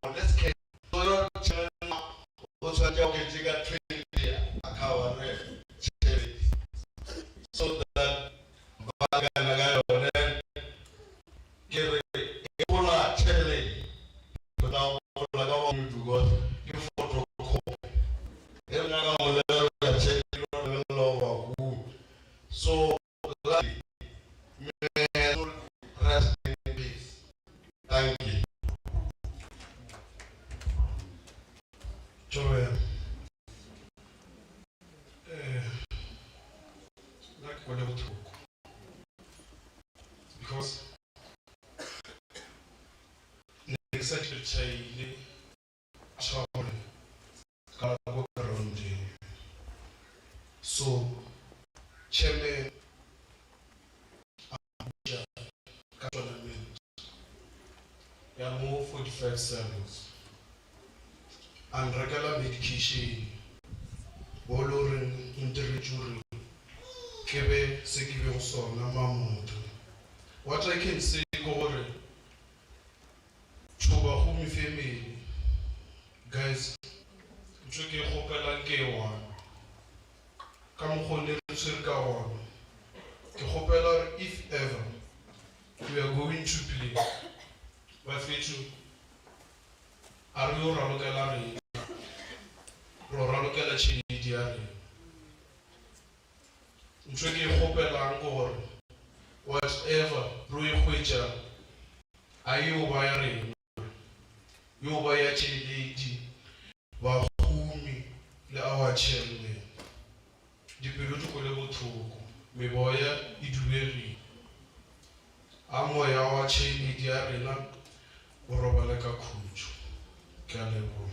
let's get. So you're also joking, you got trained there. So that Baganaga then get a challenge without going to God. You photo so rest in peace. Thank you. Joel. Because exactly child chairman Abuja Tournament. There are more 45 servings. And regular medication, boloring, intellectual, kebe sekibe so na mamuntu. What I can say, Gore, Chuba Humi family, guys, Chuki Hopela K1, Kamuhone Circa 1, Hopela, if ever we are going to play, Bafetu, Ario Ralogalari, Roralogala Chinidiari, Chuki Hopela Gore. Whatever, Rui Huija, Ayubayari, Yubaya Chilidi, Wahumi, the our children, the Pilutu level 2, Miboya, Idueri, Amoya, our Chilidi Arena, Orobalaka Kuju, Kalebo.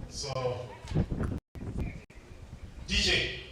So, DJ.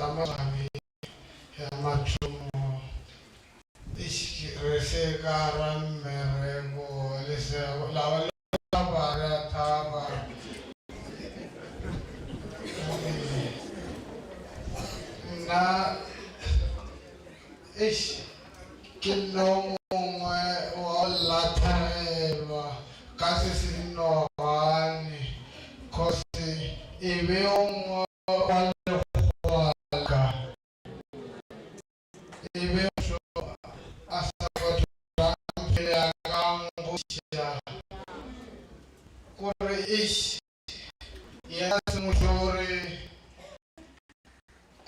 Sama kami yang macam na ish kino mongwe wa lathareba kasi sinohani kosi ibe ongwe wa lehwaka ibe so asabatla mpela kangusha kore ish yes mushore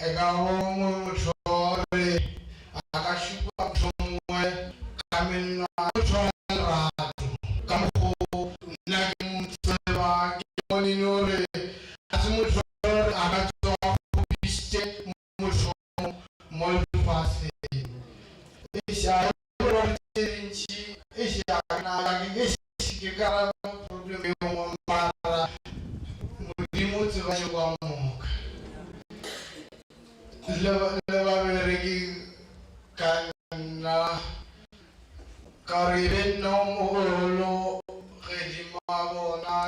egawongo mushore akashuka mshomwe kamino mushoratu kamho nagimtseba kimonore asmushore akatso kubiste mushom molfase isha rotinchi isha na gishikara problem yo mara mudimutsi vaywa muka leva beregi kana kariben no molo redima bona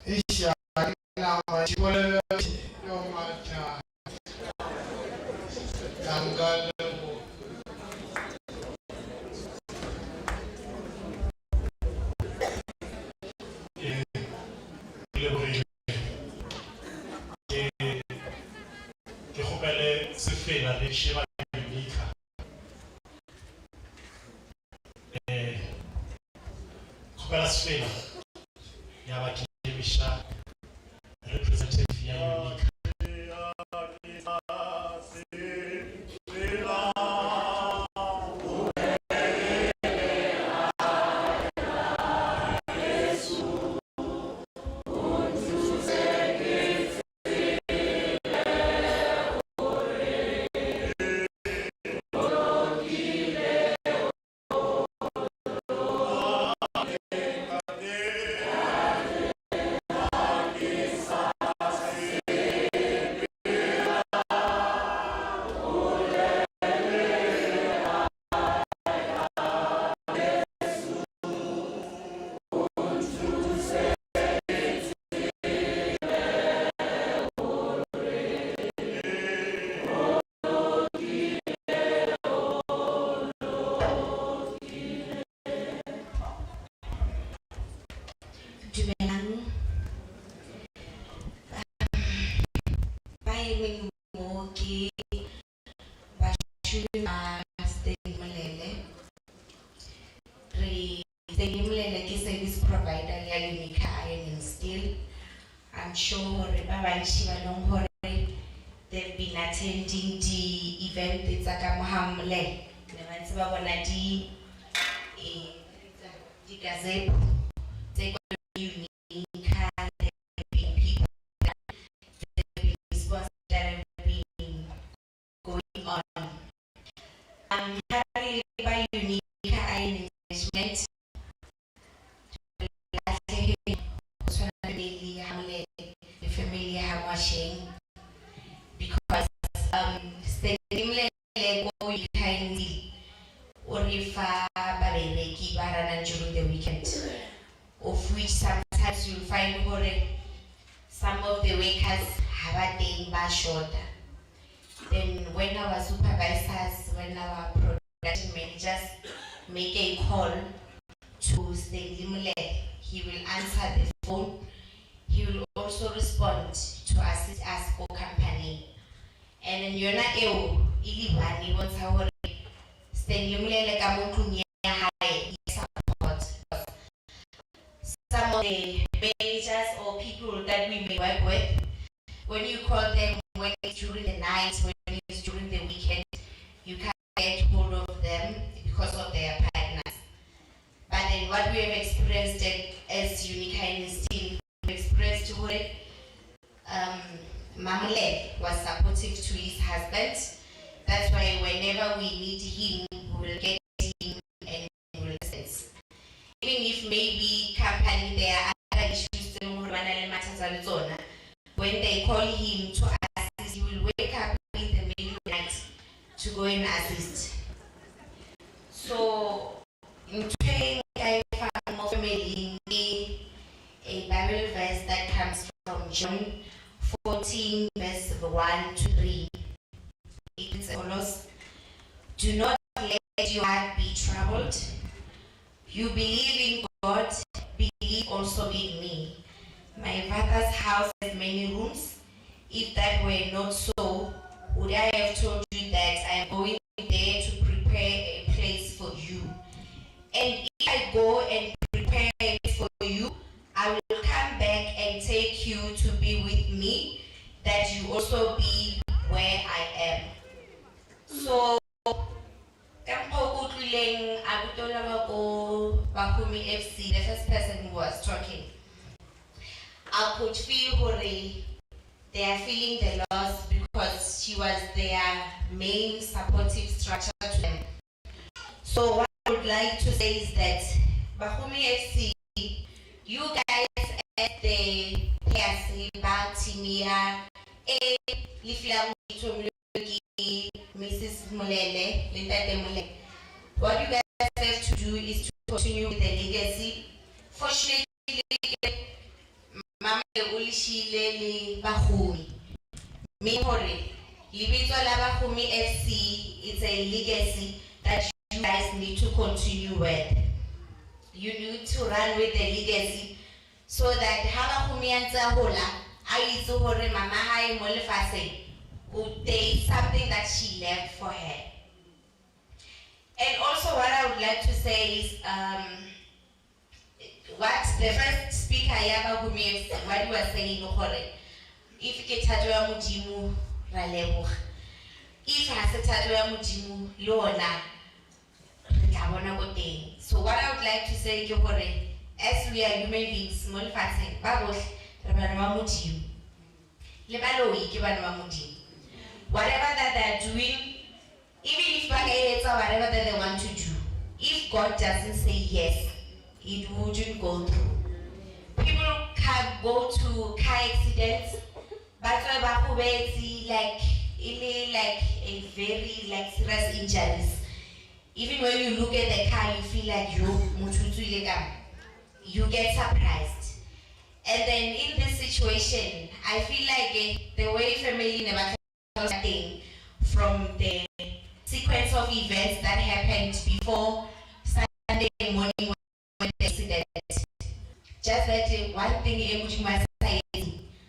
isha na machole yo mata tangalo sefela le sheba unika khopela sefela ya bakimisha representative ya unika I'm sure they've been attending the event. It's like a Mohamle. The Gazette. They got unique and there have been people that have been responsible that have been going on. Harry by unique and engagement. The family are watching because stadium go kindly or if Babeleki Barana during the weekend, of which sometimes you'll find some of the workers have a day by shoulder. Then when our supervisors, when our production managers make a call to Stadium, he will answer the phone. He will also respond to assist us for company. And then you're not able, Ilibani wants our Stadium support. Some of the managers or people that we may work with, when you call them when it's during the night, when it's during the weekend, you can't get hold of them because of their partners. But then what we have experienced as Unica in Steel, expressed to her, Mamule was supportive to his husband. That's why whenever we need him, we will get him and we will listen. Even if maybe company there are other issues, when they call him to assist, he will wake up in the middle of the night to go and assist. So, in training, I found family a Bible verse that comes from John 14 verse 1 to 3. It follows, do not let your heart be troubled. You believe in God, believe also in me. My Father's house has many rooms. If that were not so, would I have told you that I am going there to prepare a place for you? And if I go and prepare a place for you, I will come back and take you to be with me, that you also be where I am. So, Bahumi FC, the first person who was talking, I could feel they are feeling the loss because she was their main supportive structure to them. So what I would like to say is that Bahumi FC, you guys at the PSC, Timia, Mrs. Mulele, Linda Demule, what you guys have to do is to continue with the legacy. Fortunately, Mama Ulishile Bahumi. Mihore, Libito Bahumi FC is a legacy that you guys need to continue with. You need to run with the legacy so that Habahumi and Zahola, Aizuhore Mama Hai Molefase, would take something that she left for her. And also what I would like to say is what the first speaker what he was saying, if you get Mujimu Ralewo, if I said Mujimu Lona, so what I would like to say, as we are human beings, small fasting, Babos, Rabanamamujimu, Lebalowi, Kibanamamujimu. Whatever that they're doing, even if Bagayetes or whatever that they want to do, if God doesn't say yes, it wouldn't go through. People can go to car accidents, but like a very serious injuries. Even when you look at the car, you feel like you get surprised. And then in this situation, I feel like the way family never from the sequence of events that happened before Sunday morning when the accident. Just that one thing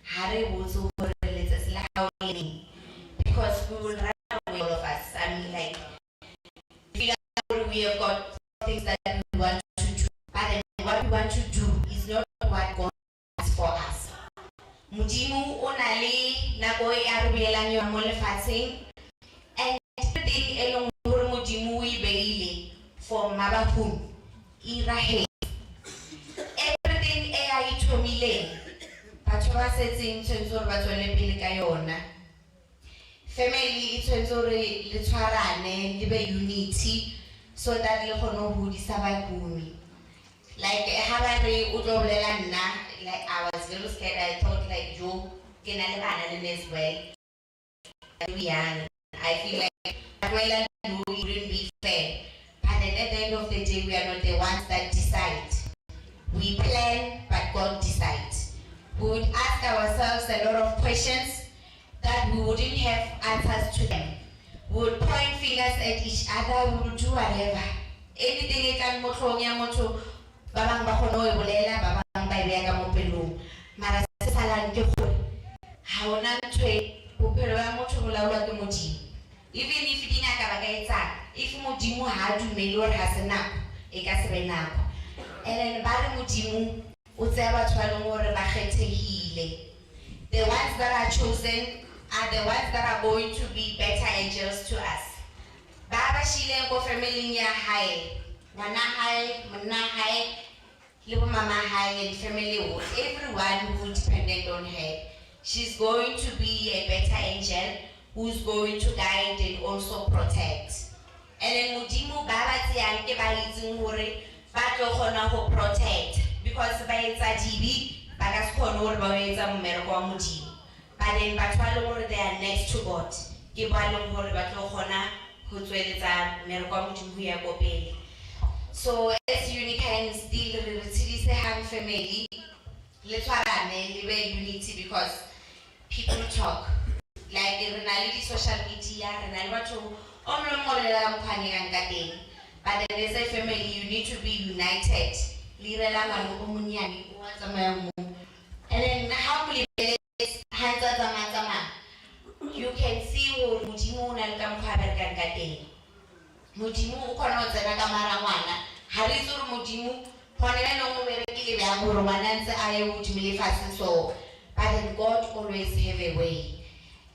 Harry was over because we will run away, all of us. I mean, like, we have got things that we want to do, but then what we want to do is not what God has for us. Mujimu onali nagoi arubela nyo amole fatsing, and everything elong mujimu ibeile for mabapun irahe. Everything AI tomile, pachowa setting tensor batwele pili kayona. Family itwenzore litwarane libe unity so that le kono hudi sabakumi. Like habari udoblela na, like I was very scared. I thought like Joe can as well. I feel like well it wouldn't be fair. But then at the end of the day, we are not the ones that decide. We plan, but God decides. We would ask ourselves a lot of questions that we wouldn't have answers to them. We would point fingers at each other, we would do whatever. Anything you can moto babang bakono ebolela babang baibega mopelo. Mara sala ndiko. Haona ntwe bopelo ba motho bo laolwa ke Modimo. Even if dingaka ba ka etsa, if Modimo ha dumele hore ha se nako, e ka se be nako. And then ba re Modimo o tsaya batho ba leng hore ba kgethehile. The ones that are chosen are the ones that are going to be better angels to us. Baba shile ko family ya hae, wana hae, mna hae, little mama hae, and family would everyone who depended on her. She's going to be a better angel who's going to guide and also protect. And then Modimo baba tsiyanke ba itseng hore ba tlo kgona ho protect because ba etsa dibi ba ka se kgone hore ba etsa mmereko wa Modimo. But then batho ba leng hore they are next to God ke ba leng hore ba tlo kgona ho tsweletsa mmereko wa Modimo ho ya ko pele. So as Unican still re tshedise hang family le tshwarane le be unity because people talk. Like the reality social media, but then as a family, you need to be united. And then how many you can see who Mudimu Nalkam Kabergan Gade. Mudimu Konoza Kamarana, Harizur Mudimu, Ponano Mereki Romanans, I would believe us so. But then God always have a way.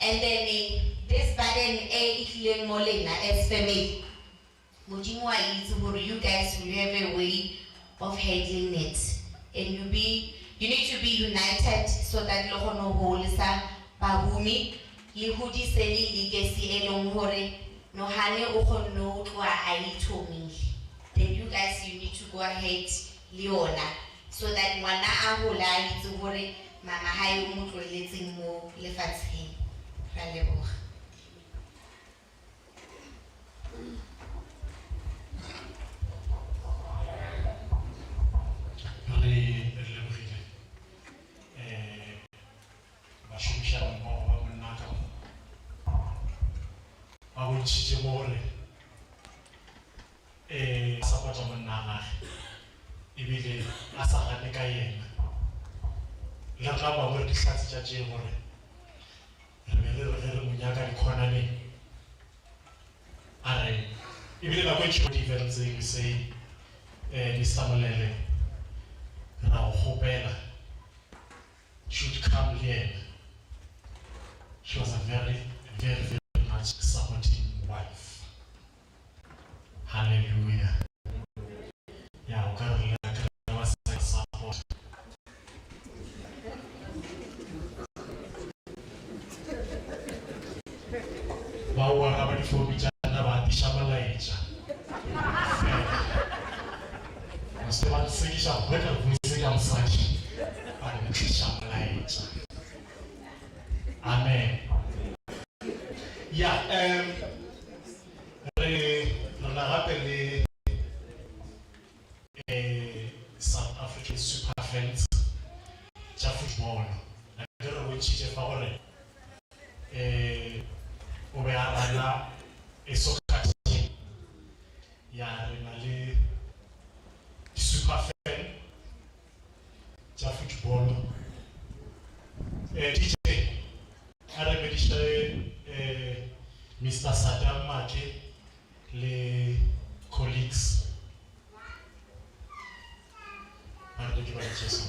And then this burden Italian Molina as family. Mudimu is where you guys will have a way of handling it. And you need to be united so that Lohono Holisa Bahumi. Yehudi seli ligesi elongore no hane ukono twa aitomi. Then you guys you need to go ahead Leona so that mwana ahola itugore mama hayo mutho letting mo lefatsheng. Ra leboga. I will teach you more. Support of Nana. Ibili, Asahanikayen. Lava will discuss Jajimore. Remember, Munyaka Konani. Are even a which difference you say, Mr. Malele, now Hopela should come here. She was a very much supporting wife. Hallelujah. Yeah, okay, support. Bawa habari for bichana ba tishamalaija. Msema sikisha weka kusikia msaki. Bali tishamalaija. Amen. Yeah, on a rappelé South African super fans de football. La guerre où il est favorable. Au Béarana et soccer. Il y a les super fans de football. DJ, Mr. Saddam Maki, les colleagues. Pardon, qui va dire ça.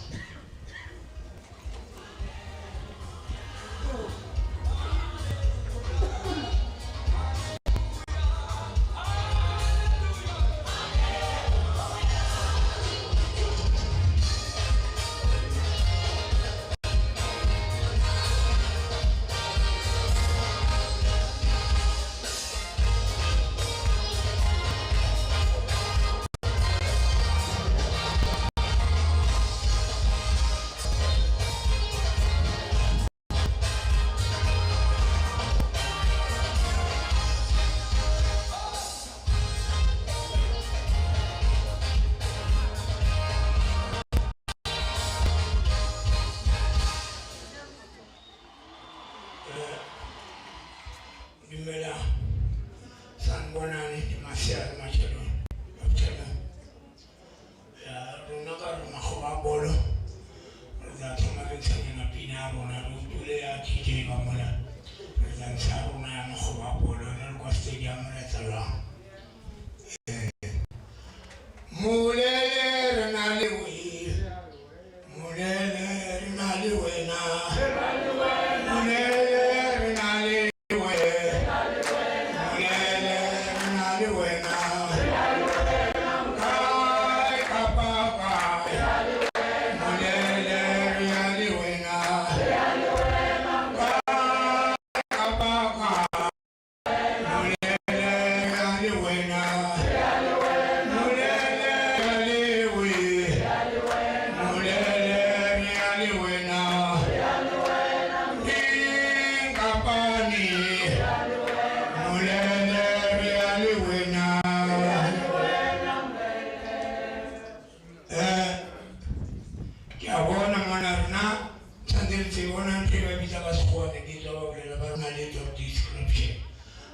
was for the gate of the knowledge of description.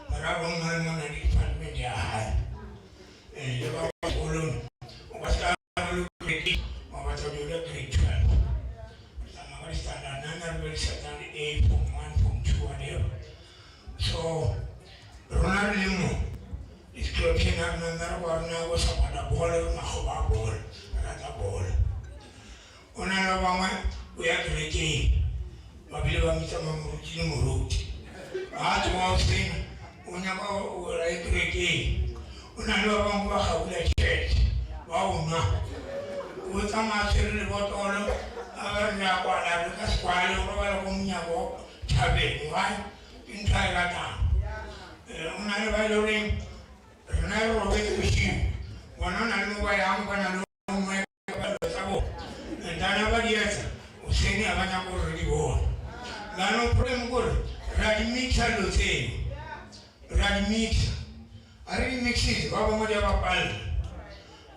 But I don't mind on the department they are high. And the Babalon was already or what you look grade 12. Some of us stand another will set on 8 from 1 from 2 and here. So, Ronald Limo, description of another one was about a ball, Mahoba ball, another ball. On another we are great. Babylon Mr. Mamuchi Muruti. As one thing, Unako will I great. Unano Waka church. Wauna. With some actually what all our Nawana, the Squire, or Munyako, Tabe, why? In Tairata. Unano ring, never with you. One on I know why I'm going to know my Sabo. And another yes, Usini Avana already born. Lano Prem good, Radimix, I will say. Radimix. I remix it, Baba Pal.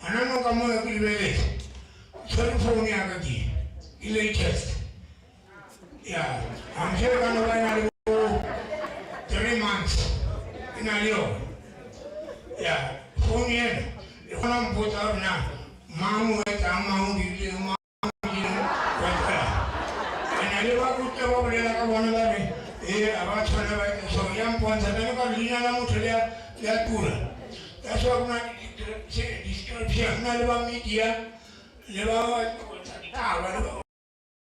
And I know Kamuna Kilway. Sorry for me, Agagi. Latest. Yeah, I'm sure I'm going to go 3 months in a year. Yeah, 4 years. If I'm put out now, Mamu went down, Mamu, and I never put the over like a one of them. Here, about so young ones, I never lean along to their pool. That's what my description, not about media, never I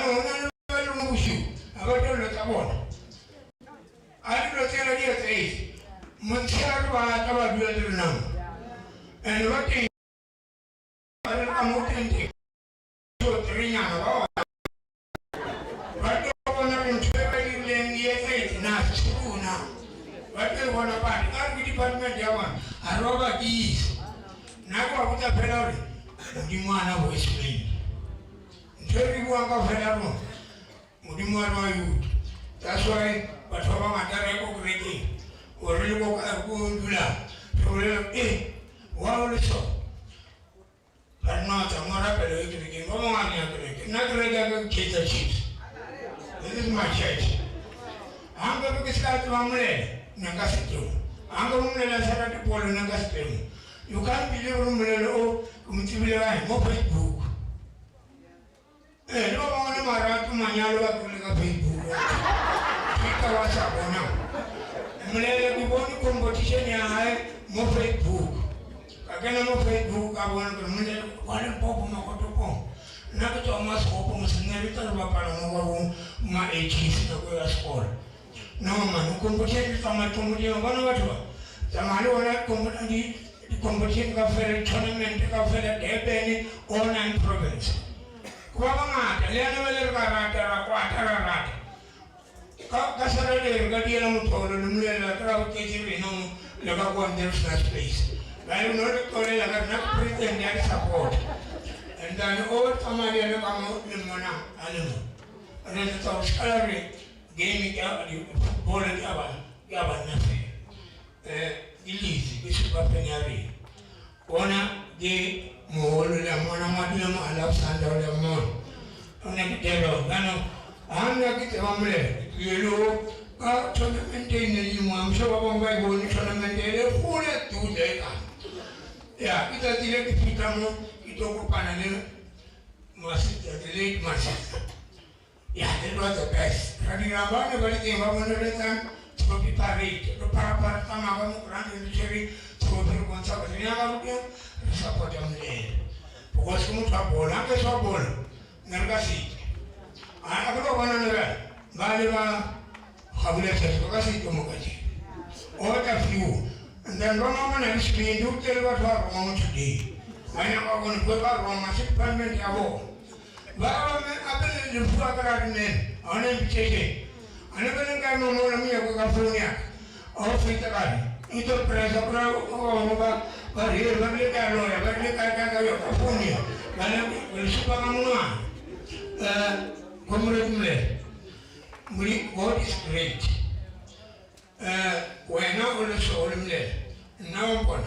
don't know you. I got to look about. I don't tell you at 8. Monsieur, about you now. And what is I'm looking to 3 now. But the governor in 12 years, not true now. What they want about the Army Department, they want a Robert East. Now, what a penalty. Mudimana was explained. 31 of Federal Mudimana youth. That's why, but for my Tarako Grady, or really walk out Gundula, to really, wow, so. But not a more rapid again. Go on, not regular cater chiefs. This is my church. I'm going to start to Amle, Nagasito. I'm going to set up the Polo Nagasito. You can't believe Rumelo, Mutibila, more Facebook. Eh, no one of my rat to Manala to the Facebook. Take a WhatsApp now. Mele, we want to competition, more Facebook. Again, I'm Facebook. I want to one pop Makoto. Not Thomas Hopos, never about my age is the way I score. No man who competition from my comedy on one of the Manuela company, the competition of a tournament of a online province. Kwamata, Leonel Rata, Quatara. Casara, Gadian Motor, and Mula, Trauki, never won their space. I will not call it not pretend that support. And then all Tamarian come out in Mana, animal. And then the top salary gave me the bullet Gaban nothing. Elise, Bishop of Penary. Ona gave more than Mona Alexander Lemon. On a terror, Gano, I'm not getting a family. You know, tournament in I'm sure I'm going to tournament, who let 2 days. Yeah, it's a direct Pitamo, it took Panel, the late Master. Yeah, that was the best. Running around everything, I wanted to time to be parade, the parapet, Tamam, running the cherry, to go to Gonzalo, support them there. Because you have ball, I'm a shop ball, Nergasi. I have got one another, Baliva, Habilet, Gasi to Mokaji. All of you. And then one woman and she do tell what was wrong today. I never want to go back on my department. But I believe the father men on invitation. I never think I know more than me of California. Or Fitterati. It took press of Rova, but here, but look at lawyer, but look at California. But will Superman. Comrade Mule. God is great. We're not going to show them there. Now I'm going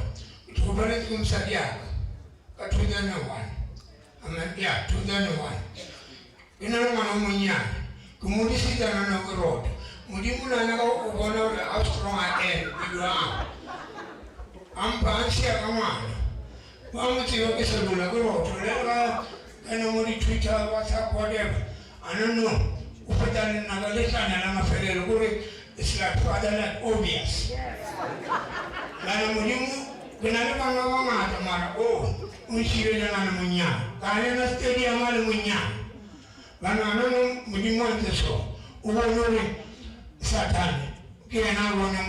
to go back to Sadia. 2001. I mean, yeah, 2001. You know, Kumudi sita na na road. Mudi muna na ko bona how strong I am. You are. I'm pansia kamana. Mamuti yo kesalula ko road. Lela kana mudi Twitter, WhatsApp, whatever. I don't know. Upatana na galesa na na maferelo kuri. It's like father like obvious. Lana mudi mu kuna na mama mara oh. Unshire na munya. Kana na stadium ala munya. Lana no mudi mu anteso. Uwanori Satani. Kaya na wana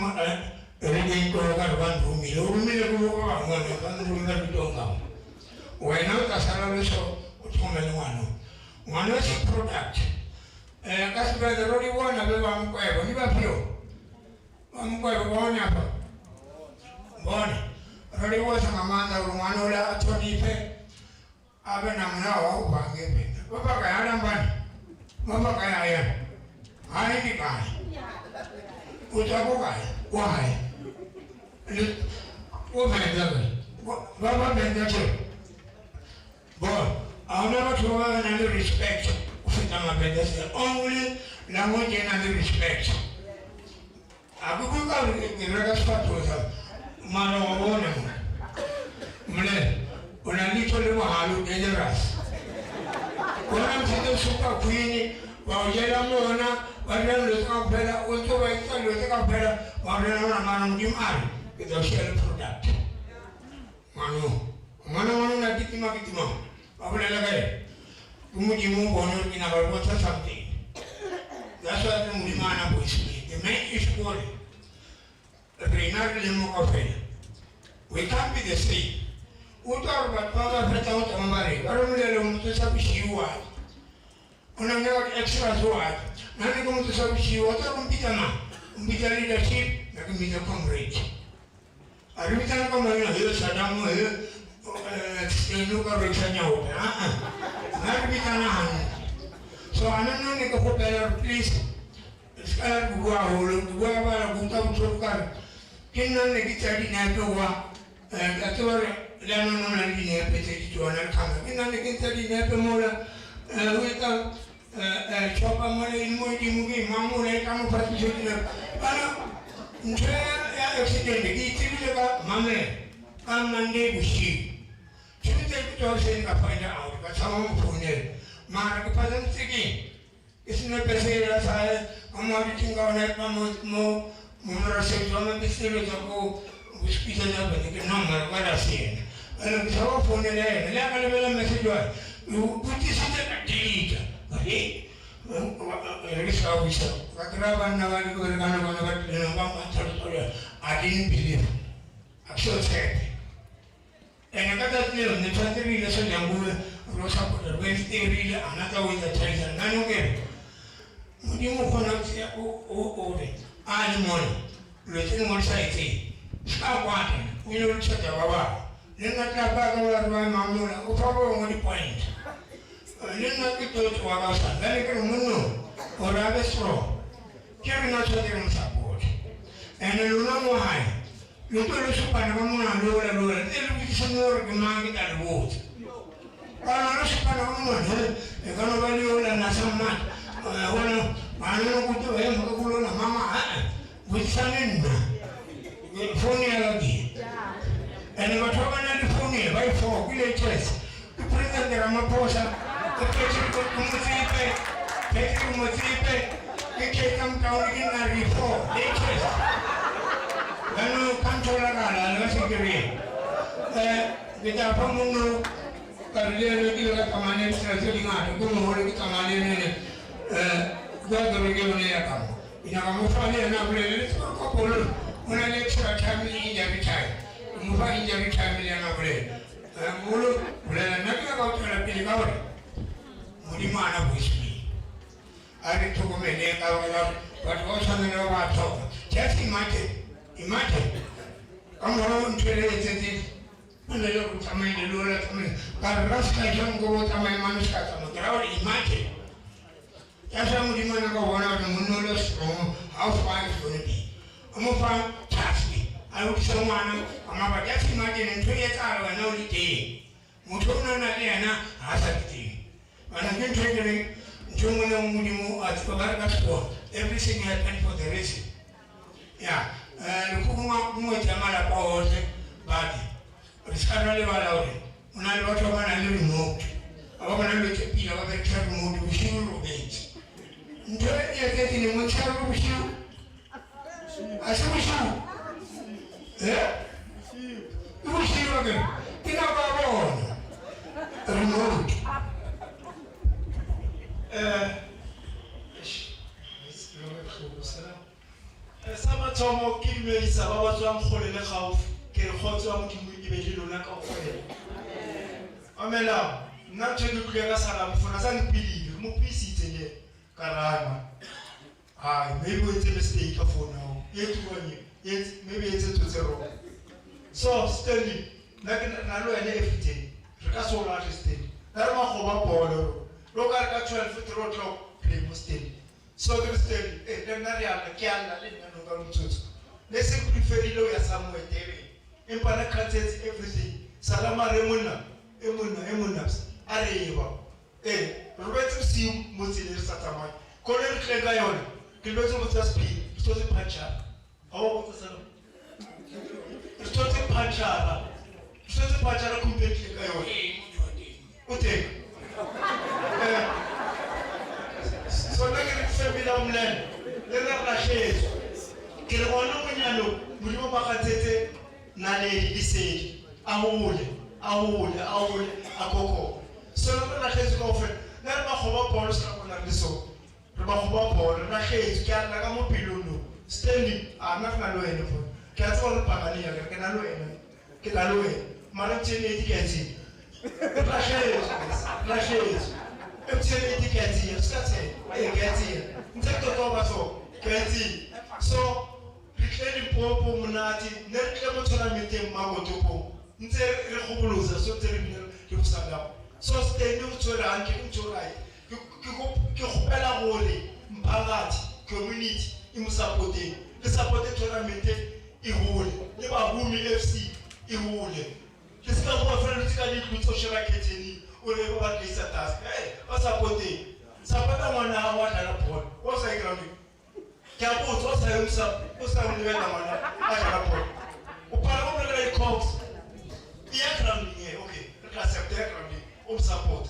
rege ko ka ban bumi. Bumi le ko ko ngone ban bumi na bitonga. Wena kasara so utome wano. Wano is product. Kasba the rodi wana be ba mkwebo ni ba pio. Ba mkwebo wona pa. Boni. Rodi wasa mamanda urumano la atoni pe. Abe na mna wa ubange pe. Baba kaya nambani. Baba kaya ya. Hai di kai. Utapo kai. Why? What man Baba Bendacho. Boy, I'll never show another respect. Only language and other respect. I will go out in the respect with her. Mano Bonum. Mule, when I little Mahalu dangerous. When I'm the super queen, while Yelamona, but then look up better, also I tell you, look up better, or then I'm on you man with a shell product. Manu, na Ditima Vitima, Abelagay. Umujimu Bonor in our water something. That's what the Mudimana puts me. The man is poorly. The Renard Limo Coffee. We can't be the same. Utar but Papa Peta Mari, Baron to Sabishi what? When I got extra what? Now they come to Sabishi what on Pitama, with the leadership, like me the comrade. I return from my hill, Saddam Hill, Luca Richard. So I don't know if you better please. It's kind of go out, go out, Kinan Negitari Napoa, and that's all Lemon and Nepeti to another camera. Kinan Negitari Napomora, with chopper money in Moji, Mamu, and come up with accident, the Mamma, and Monday with sheep. She will take it all saying I find out, but someone phone it. Mark Padan Siki. It's not the same as I'm auditing on it, more says one of the series of go with Peter up and the number what I see. And I'm so phone it, and I have a message. You put this in the delete. Okay? It's how we saw. I didn't believe. I'm so sad. And I got that little, the country lesson, young Rosa put a Wednesday reader, another with a treasure, none again. Would you move on up here? Oh, I morning. Written one side, stop wanting. We don't shut the Baba. Then not that back over my mamma, who probably only point. Then not get to our son, then I can move, or rather strong. Carry not something on support. And you know why. You put a super and lower, there will be some more market at the wood. I super woman, a gonna value and some man. I don't know what to him, Mamma, with son in phony. And they were talking at the phony by 4 villages. The president, the Ramaphosa, the president of Mutipe, Petri Mutipe, they can come down again and reform. Lalu kantoran ala sekali. Kita apa munu kerja lagi orang kemana serasa dengar. Aku mohon lagi kemana ni. Gua kerja mana ya kamu? Ina kamu faham ya nak boleh. Kau boleh. Mana ni cerita family jadi cai. Mufah jadi family yang boleh. Mulu boleh. Nanti kau cakap pilih kau. Mudi mana buismi. Hari tu kau mana kau kalau kau sana kau baca. Jadi macam. Imagine, come around to the city, and they look at me, the Lord at me. But Raska don't go to my man's cat on the ground. Imagine. That's how the man go one out of the Munolas from how far it's going to be. I'm a fan, tax me. I would say, man, I'm about just imagine 2 years out of an old day. Mutuna Nadiana has a thing. When I've been training, everything happened for the reason. Yeah. Lukuma jamala pa wote badi. Riskana le wala ore. Unali watu wana le remote. Awakana le kepila wa vekta remote ushiru bench. Ndio yake ni mcharu ushiru. Ashiru. Ushiru again. Ina baba remote. Sama tomo kimwe isababa zwa mkholele khaufu ke khotso wa mkimu ibele lona ka ofela amela nna tsheke kulega sala mfuna sa nipilile mo pisitse le karama maybe it's a mistake for now yetu wanye maybe it's a zero so steady na lo ene everything re so la steady na ma go ba bolo lo ka 12 o'clock play mo steady so Christian, then Nariana, Kiana, Linda, let's prefer ya somewhere there. Impana contains everything. Salama Remuna, Emunas, Areva. Robert see Mutil Satama. Colonel Clegayon, Kiloto Mutaspi, Story Pancha. Oh, what's the Story Pancha? Story Pancha completely Gayon. Ute. So na ke family omlen le na rahezo ke re bona monyalo modimo ba gatsetse na le disedi ahole akoko so na rahezo ka ofela na re ba goba bolo sa bona le so re ba goba bolo rahezo ke ana ka mo pilono standing ana kana lo ene fo ke a tswa le pagani ya ke na lo ene ke na lo ene mara tsene ke etsi rahezo Etienne etiketi, skate, egeti. Nteko toba so, keti. So, rikleri popo munati, nerikle motona mete magotopo. Nte rekubuluza so terminal kikusanga. So stay no chora anke uchorai. Ki khopela gole, mpagati, community imusapote. Le sapote chora mete ihole. Le ba Bumi FC ihole. Le ska bo fela tikali kutso shira keteni. Ule ba tlisa task ba sapote sapota ngwana ha wa dala ball o sa ground ke a botsa o sa yumsa o sa mo lebela ngwana a dala ball o pala mo le cox ya ground ye okay re ka accept ya ground o support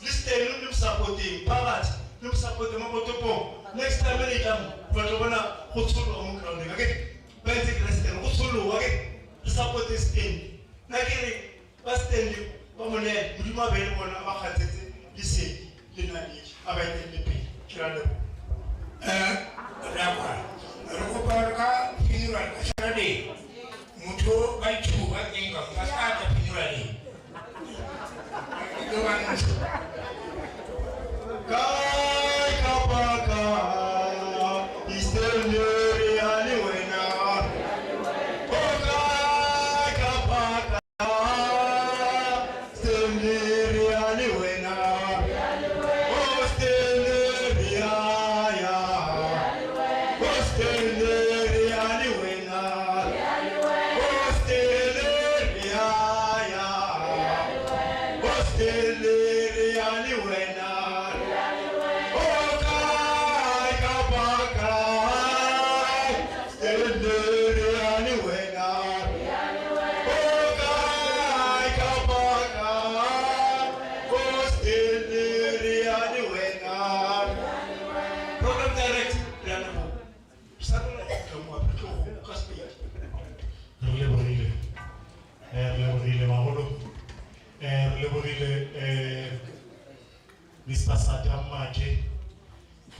liste no supporting parat no support mo botopo next time le kam ba tlo bona go tsolo mo ground okay ba ntse ke liste go tsolo okay support stand na ke re ba stand ba mo le modimo ba ile bona ba khatsetse lise le nani a ba ile le pe kira le rapa re go ka funeral ka shade motho ba ithu ba tsenga ba sa ta funeral ke wa kai kapaka istendere ali wena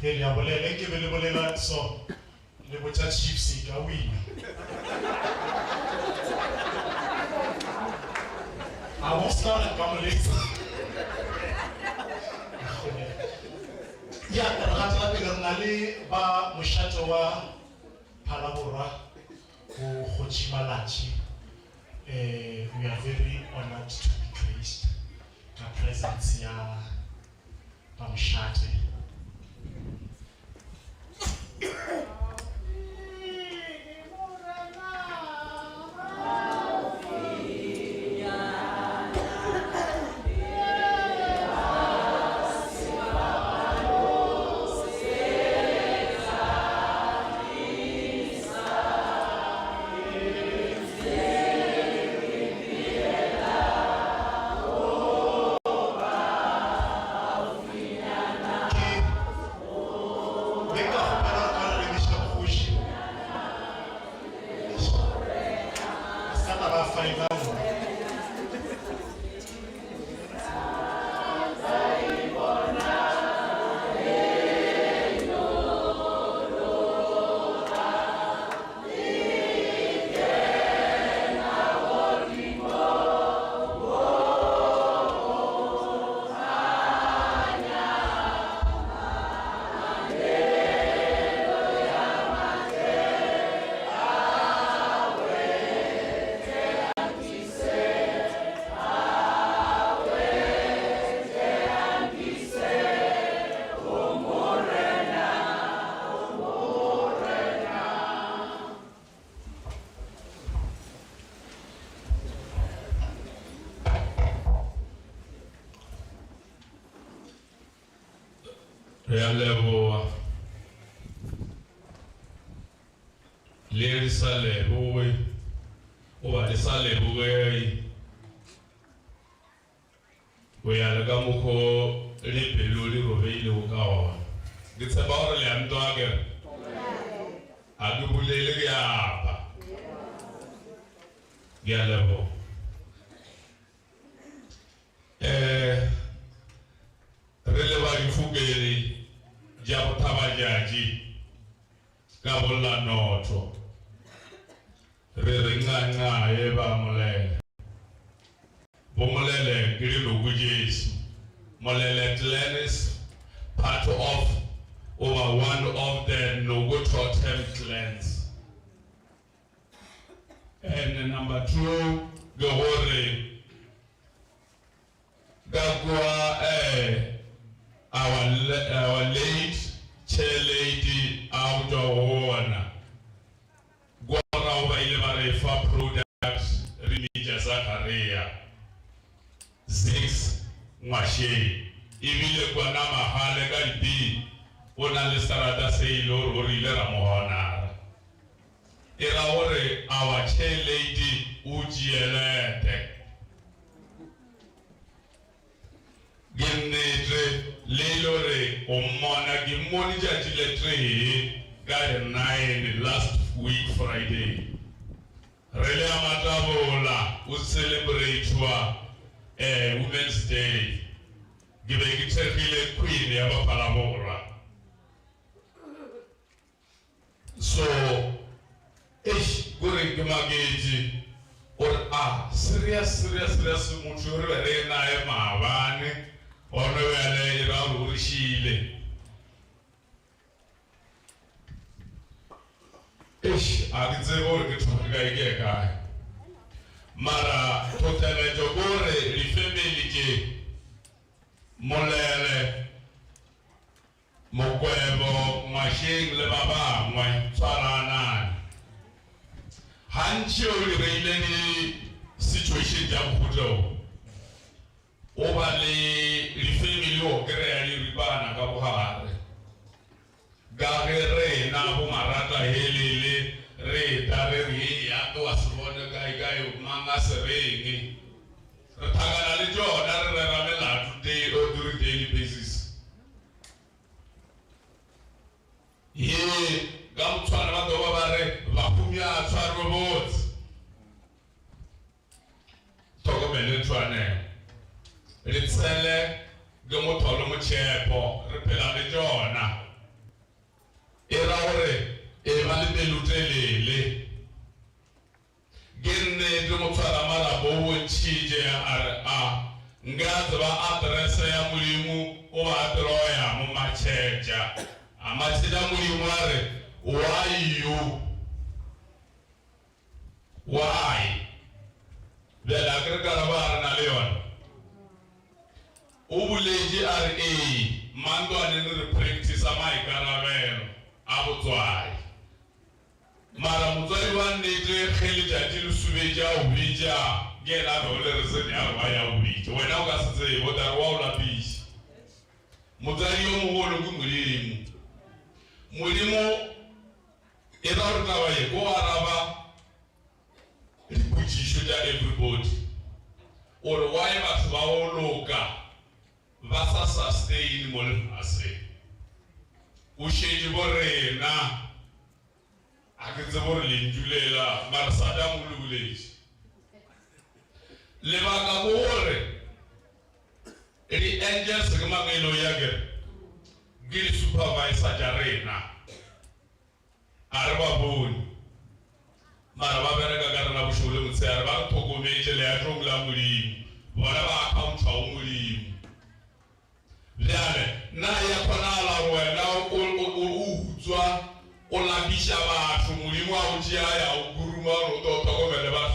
Ele a bolele ke bele bolela so le botsa chiefs ka wina a mo start ka mo lesa ya ka ratla ke rena le ba moshato wa Palabora go Chimalachi. We are very honored to be graced ka presence ya ba mshate. ya leboa le sa leboe o ba le sa leboe o ya le ka mokgo le pelo le robeile o ka ona ke tshepa gore le a ntwa akere a ke bolele ke apa ke a leboa re le ba difokele ja bothabajaji ka bolla notho re re nganga e ba molele bo molele ke le logo Jesu molele clan part of over one of the Nogo totem clans. And number 2, the Hore Gagua our late chair lady out of Wana Guara over Ilmarefa products Remija Zakaria 6 Mwashe Ibile Guana Mahale Galibi Ona le sarada sei lor orile ramohana. Era ore our chair lady ujielete. Gennetre lelore omona gimoni jajiletre gade 9 last week Friday. Rele amatabola u celebrate Women's Day. Gibegi terhile queen ya bapalabola. So, going to Magaji or serious mutual arena Mavani or no around Urishile. I can say, oh, get to guy. Mara, Totale Jogore, Rifemilike, Molele. Mokwebo machine le baba mwe tsarana hancho le ni situation jamputo obale lifemi lo kere ali ribana ka bohare gagere na bo marata helele re tare ri ya to asbona gai manga sereni retagana le jona re ramela today or during daily basis. Ye gamutwana badoba bare bakumya tswa robot toko bele twane ritsele gamotolo mochepo repela le jona era ore e mali belutelele genne gamotwara mara bo chije ngaza ba address ya mulimu o adroya mu macheja Amatida mulimware why the agregaraba na leon ubuleji RA mando anene practice amai garabelo abutwai mara mutwai wanete khelija tilu subeja ubija gela dole rezeni awaya ubija wena ukasize bodarwa ulabishi mutwai yo muholo ngumulimo Mulimo error kawaye go araba ripujisho ja everybody or why but baoloka vasa sustain mol ase usheji borena akize borle njulela marsada mululeji leba bore eri angels kama ngelo yager gil supervisor jarena arba boni maraba bereka garana bushule mutse arba togo meje le atongla muri wala ba account wa muri lale na ya konala wena uzwa olabisha ba muri mwa uji aya uguruma ro to togo mele ba.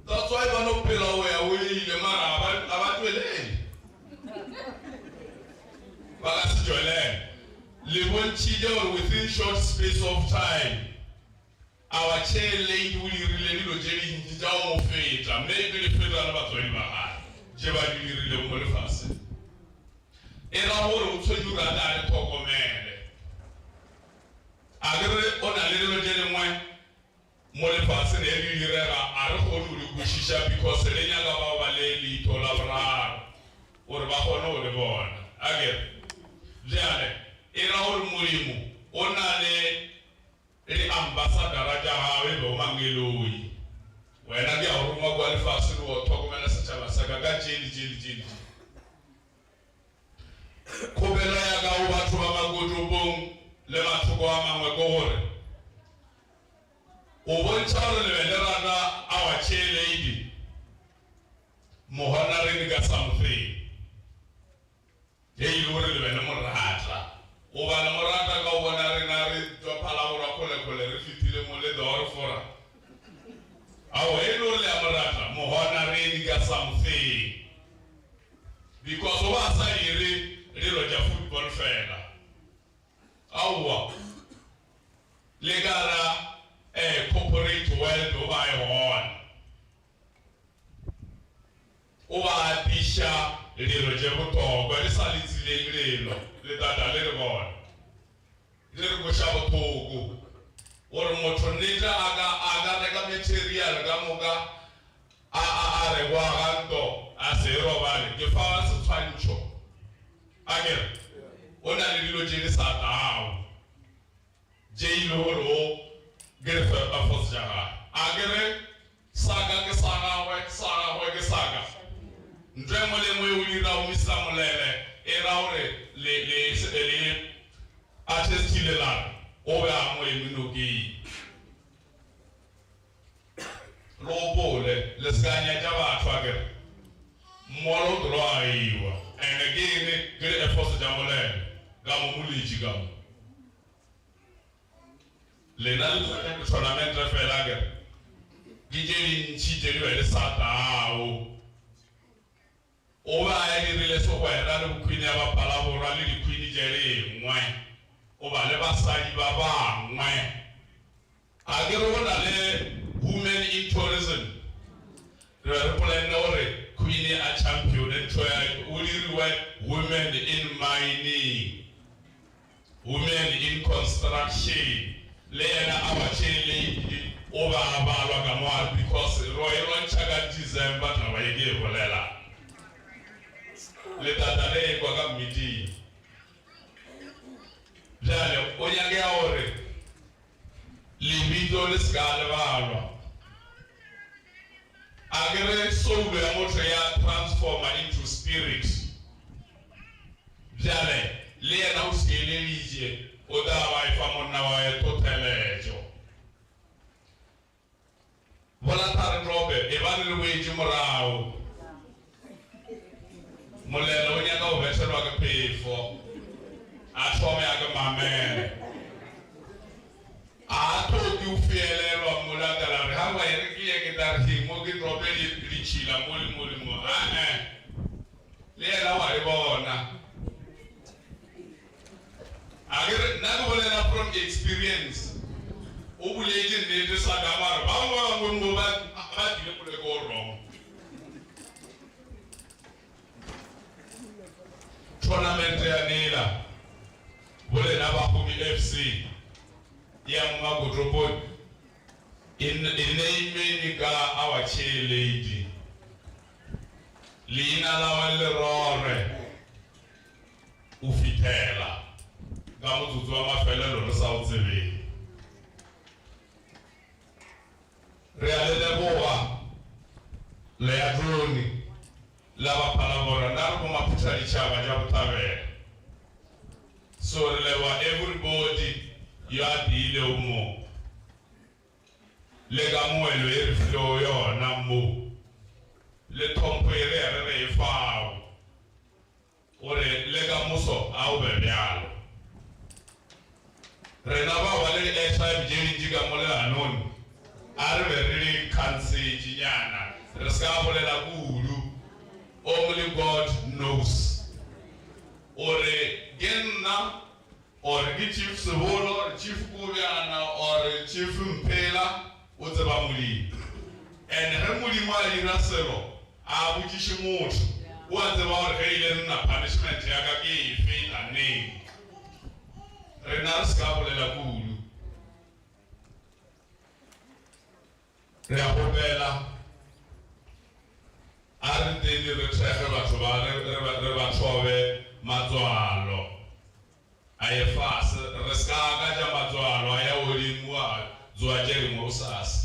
That's why we no pela we le mara abatweleni Bagasi Jolen, Lemon Chidor within short space of time. Our chair lady will really know Jerry in the town of faith, and maybe the federal about 20 Jeba really fast. era hore o tshwenyura da le tlhokomele a gere o na le dilo tse dingwe mo lefatshe ne le direga a re gone o le kwešiša because le nyaka ba le leito la boraro gore ba kgone go le bona a kere bjale e ra gore molemo o na le ambasadara tša gawe be o mangeloi wena ke a go roma kwa lefatshe le go tlhokomela setšhaba sa ka ka tšeli kgopelo ya ka go batho ba makotopong le mathoko a mangwe ko gore o bontšha gore le be le rata our chair lady mohonoring ka something e ile gore le be le morata o ba le morata ka o bona rena re tswaphala gore kgole re fitile mo le dore fora ao e ile gore le ya morata mohonoring ka something because o ba sa ire dilo tša football fela aowa le gara corporate world o ba e gona o ba tiša dilo tše botlhokwa le sa le tsileng lelo le tata le re bona le re koša bothoko gore motho nnete a ka reka material ka moka a rekwa ganto a se robale ke fa setshwantšho a kere o na le dilo tše di sa tao tše ile gore o gere a fos tša gae a kere saka ke sa gagwe ke saka ntho e mo le mo e o dira o misila molele e ra gore le a testilelana o be a mo eminokei lo opole le sekanya tša batho a kere mmolo o tlo a eiwa and again ke efforts tša molele ka mo moletši ka mo lena le tournament fela ke di tše dintšhi tše di be le sa tao o ba a dirile segwera le bokhwini ya bapala borwa le dikhwini tše dingwe o ba le basadi ba bangwe a ke re go na le women in tourism re re polane gore queen a champion ntho ya o diriwe women in mining women in construction le yena a batšhele o ba a balwa ka moa because ro e lontšha ka December taba e ke e bolela le tata le kwa ka meeting jale o nyakea gore lebitso le se ka lebalwa a kere soulo ya motho ya transforma into spirit jale le yena o seeleditše o da ba e fa monna wa e thotheletšo bona thare drobe e ba le boetše morago molele o nyaka go betlhelwa ke phefo a thome ya ke mamele a thoke o fielelwa molatela re ga ba e rekile ke tarhing mo ke drope le tšhila mo le molemo le yena wa e bona agere nna ke bolela from experience o buletše nnete sa kamare ba bangwe mo ba dile poleke o wrong tournament ya nela bolela bakgomi FC ya mmakotropong e neimene ka our chair lady leina la wa lerore o fithela ka motsotso wa mafelelo re sa o tsebeng re a le leboga leatloni la baphalabora nna re mo maphutha ditšhaba tša botabela so re leboga everybody yo a diile o mo le ka moelo e re filego yona mo le thompho e re e fao gore le ka moso a o be bjalo rena ba ba le airtime tše dintši ka mo leanong a re be re le khansetšenyana re se ka bolela kudu only God knows ore ke nna or ke chief Sebolo or chief Kobiana or chief Mpela o tseba molimo and he molimo a dira selo a botšiše motho wa tseba gore ge ile nna punishment ya ka ke efe taneng rena re se ka bolela kudu re a gopela a re tene re thege batho ba re ba thobe matswalo a ye fase re se ka ja matswalo a ya godimo a tswa jere mo sasa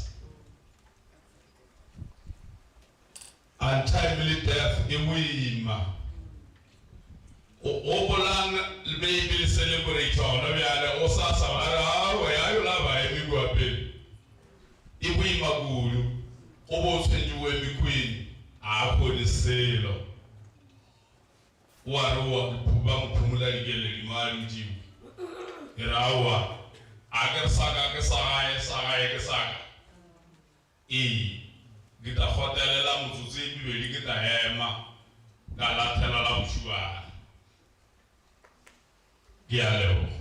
untimely death e boima o bolang maybe le celebrate ona bjale o sasa a re awe ya yo la ba emi kwa pele e boima kudu o bo tshwenyiwe mekhweng a kgone selo wa re wa ba mphumula dikele di mali dimo e rawa a ke saka ke saka kita hotelela motsotso e bibedi kita hema ka lathela la bošuana ke a leboga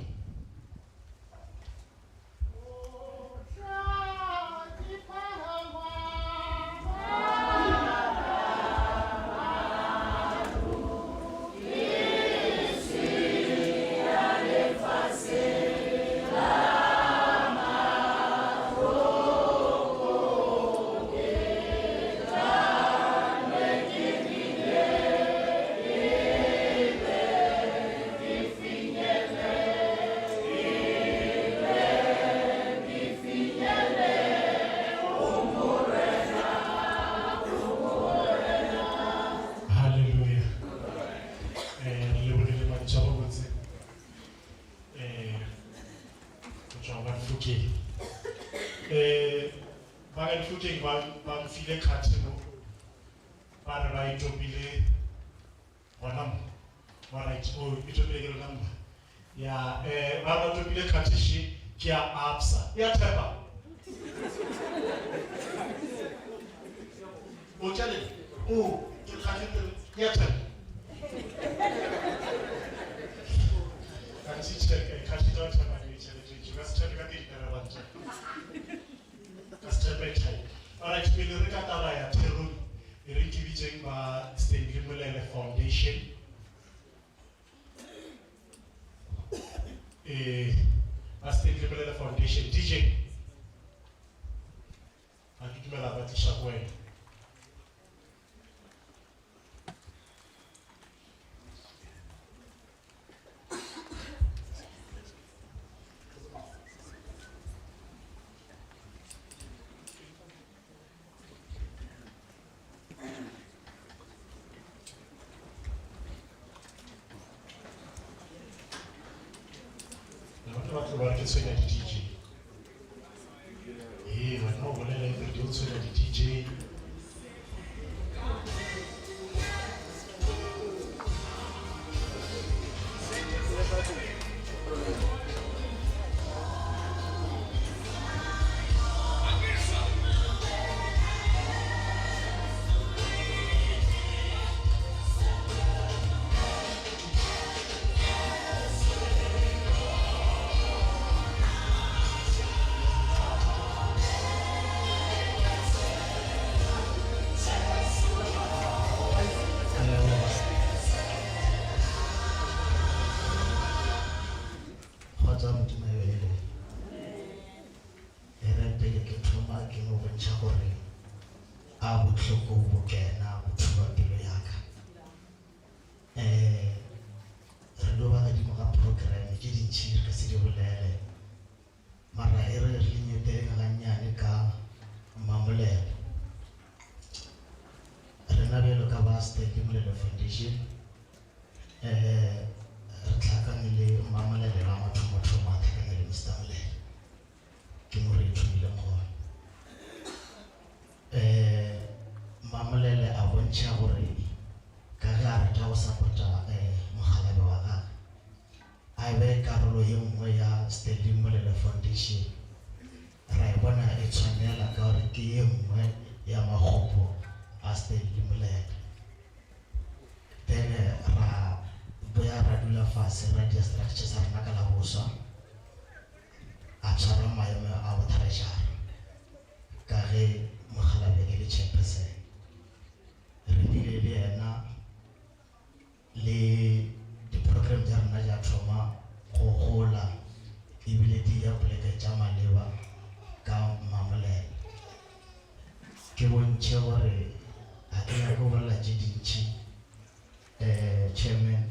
Foundation. Foundation DJ. Akitumela batisha kwenu. Foundation tlhakane mama le ra motho tlhakane le Mr. Mole ke mo re thumile mo mamolele a bontsha gore ka ga re tla o support-a mogalabe wa ga a be karolo ye nngwe ya Stanley Molele Foundation ra e bona e tshwanela ka gore ke ye nngwe ya magopo a Stanley Molele. Then ra boya ra dula fase ra dia structure sa rena ka la boswa a tshwara maemo a botharašara ka ge mogalabe e le chairperson re bile le ena ke bontšhe gore a ke nyake go bolela tše dintšhi chairman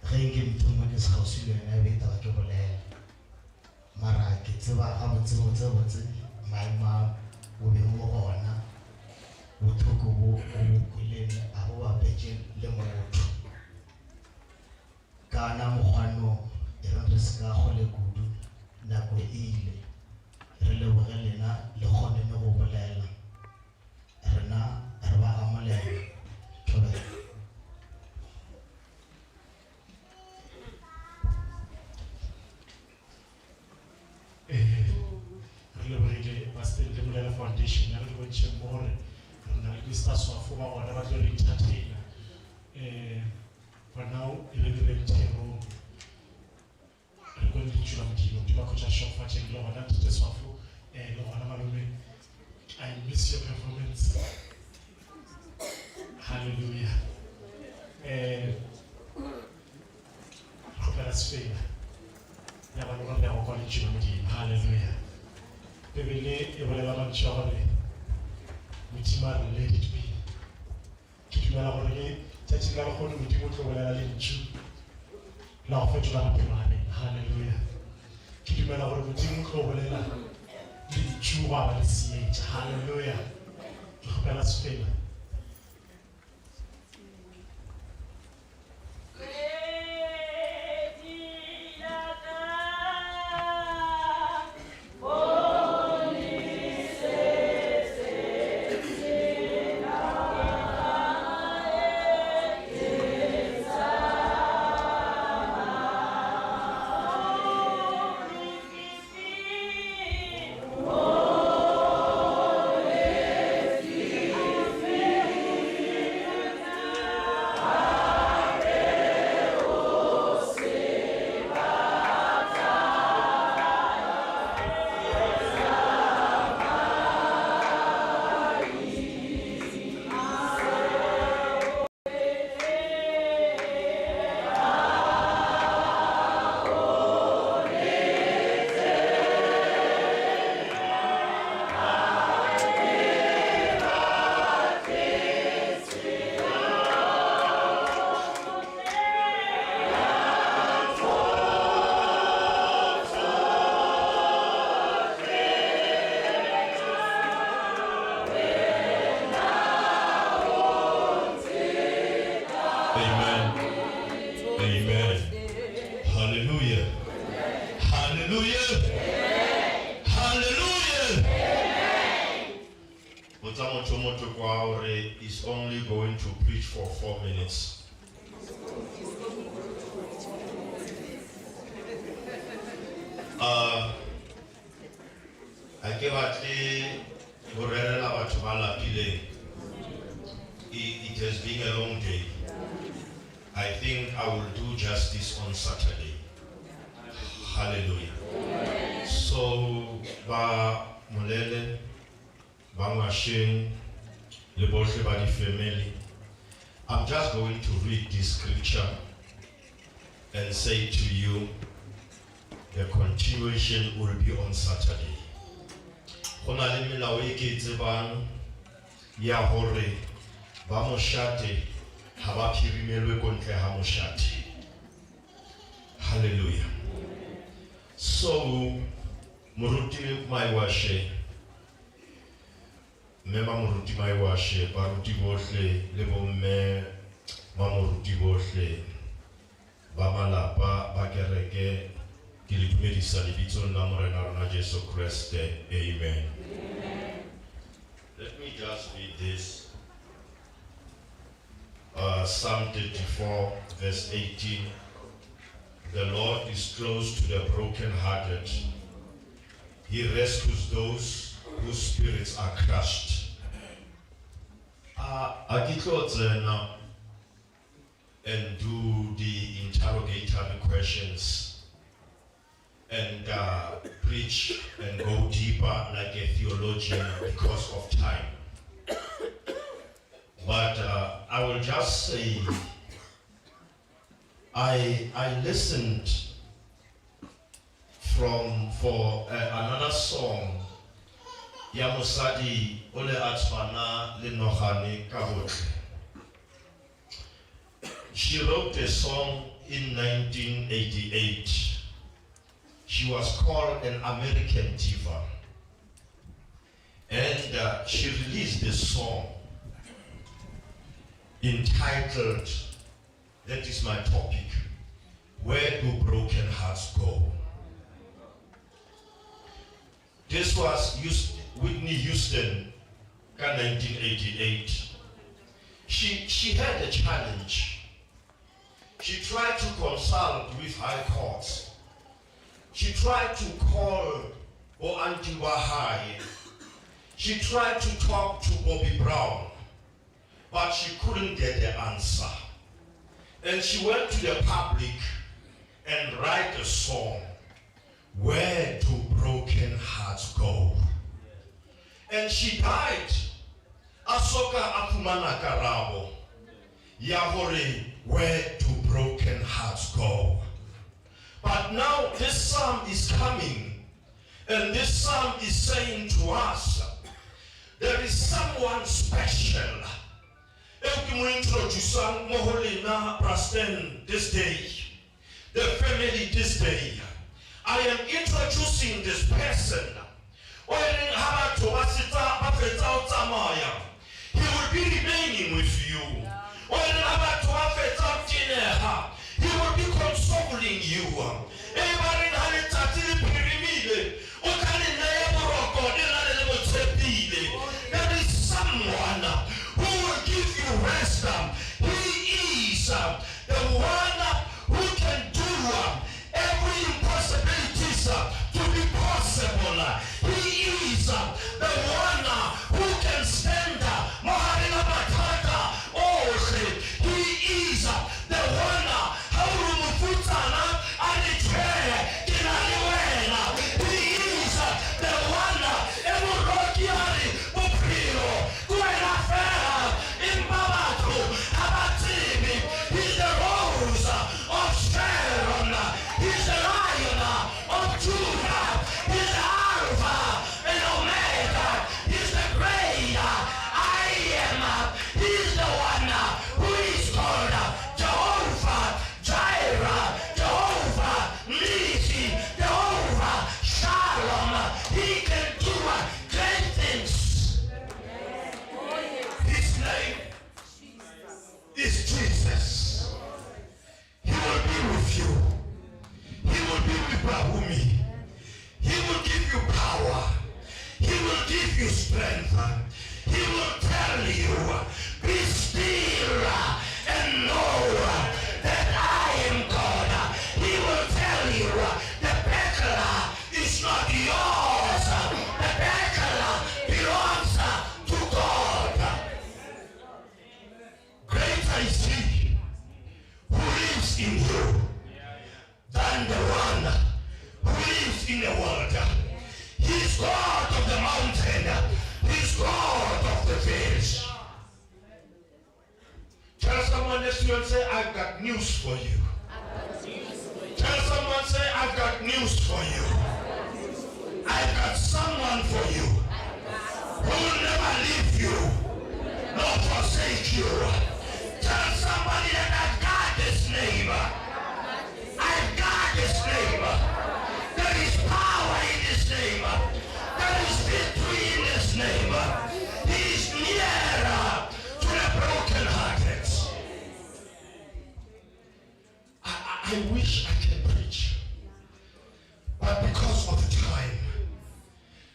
ge nke mthongwe ke sekgausi le yona ebe taba ke bolela mara ke tseba gabotsebotsebotse maema o beng mo gona bothoko bo kweleng a bo bapetše le motho kana mokgwanong e re re se ka kgole kudu nako e ile re leboge lena le kgonene go bolela rena re ba amolela thobela re lebogile Pastor Lemolela Foundation ya re bontšhe mo gore re na le Mr. Swafo ba gona ba tlo re entertaina for now e le direntero re go le tšula modimo di ba khotša shofatšeng le gona Mr. Swafo le gona malome I miss your performance hallelujah kgopela sefela ya ba lona ya go kwa le tšula modimo hallelujah Bebele e bolela mantši a gore modimo a re let it be ke dumela gore ke tšatši la bokgone modimo o tlo bolela le ntšu la go fetola maphelo a beng halleluja ke dumela gore modimo o tlo bolela le ntšu go aba le seetša halleluja ke kgopela sefela Is only going to preach for 4 minutes. I give at it has been a long day. I think I will do justice on Saturday. Hallelujah. So, ba mulele, ba mashing, the Bolshevik family. I'm just going to read this scripture and say to you, the continuation will be on Saturday. Hona le melao e ke tsebang ya hore ba moshate ha ba phirimelwe kontle ha moshate. Hallelujah. So, moruti mai washe Mema moruti mai washe baruti bohle le bomme ba moruti bohle ba malapa ba kereke ke le dumedisa lebitsong la morena rona Jesu Kriste. Amen. Let me just read this. Psalm 34 verse 18. The Lord is close to the brokenhearted. He rescues those whose spirits are crushed. I now and do the interrogatory questions and preach and go deeper like a theologian because of time. But I will just say, I listened for another song ya mosadi o le a tshwana le nogane ka botlhe. She wrote a song in 1988. She was called an American Diva. And she released a song entitled, that is my topic, Where Do Broken Hearts Go? This was Whitney Houston in 1988. She had a challenge. She tried to consult with high courts. She tried to call Auntie Wahai. She tried to talk to Bobby Brown, but she couldn't get the answer. And she went to the public and write a song, Where Do Broken Hearts Go? And she died. Asoka Afumana Karabo. Yahore, where do broken hearts go? But now this psalm is coming, and this psalm is saying to us, there is someone special. Introduce Moholina Prasten this day, the family this day. I am introducing this person. He will be remaining with you. He will be consoling you. There is someone who will give you rest. He is the one who can do every impossibility to be possible. He is the one who can stand. He is the one Someone say, I've got news for you. Tell someone, say, I've got news for you. I've got someone for you who will never leave you nor forsake you. Tell somebody that I've got this neighbor. I've got this neighbor. There is power in this neighbor. There is victory in this neighbor. He is nearer to the brokenhearted. I wish I can preach, but because of time,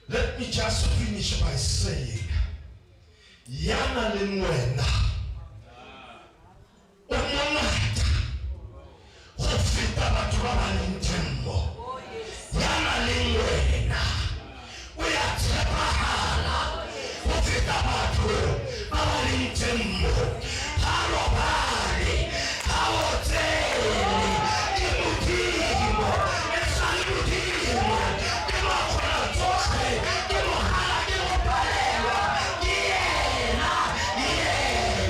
let me just finish by saying, Yana Limwena, Umamata, Hofita Batrama Nintembo, Yana Limwena, we are Tepahala, Hofita Batru, Balintembo, Harobari, Haote. Yeah.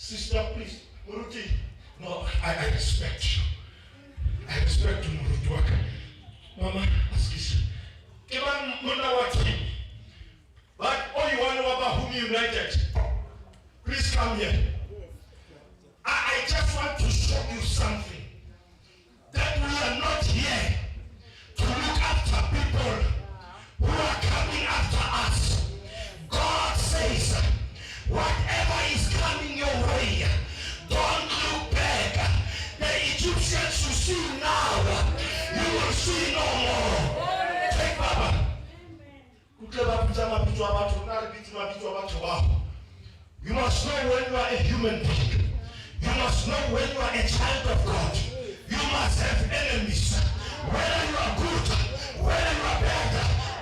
Sister, please. Muruti. No, I respect you. I respect you, Muruti. Mama, ask this. Kiman Munawati. But all you want to know about whom united. Please come here. I just want to show you something. That we are not here to look after people who are coming after us. God says, whatever is coming your way, don't look back. The Egyptians you see now, you will see no more. Take Baba. You must know when you are a human being. You must know when you are a child of God. You must have enemies. Whether you are good, whether you are bad,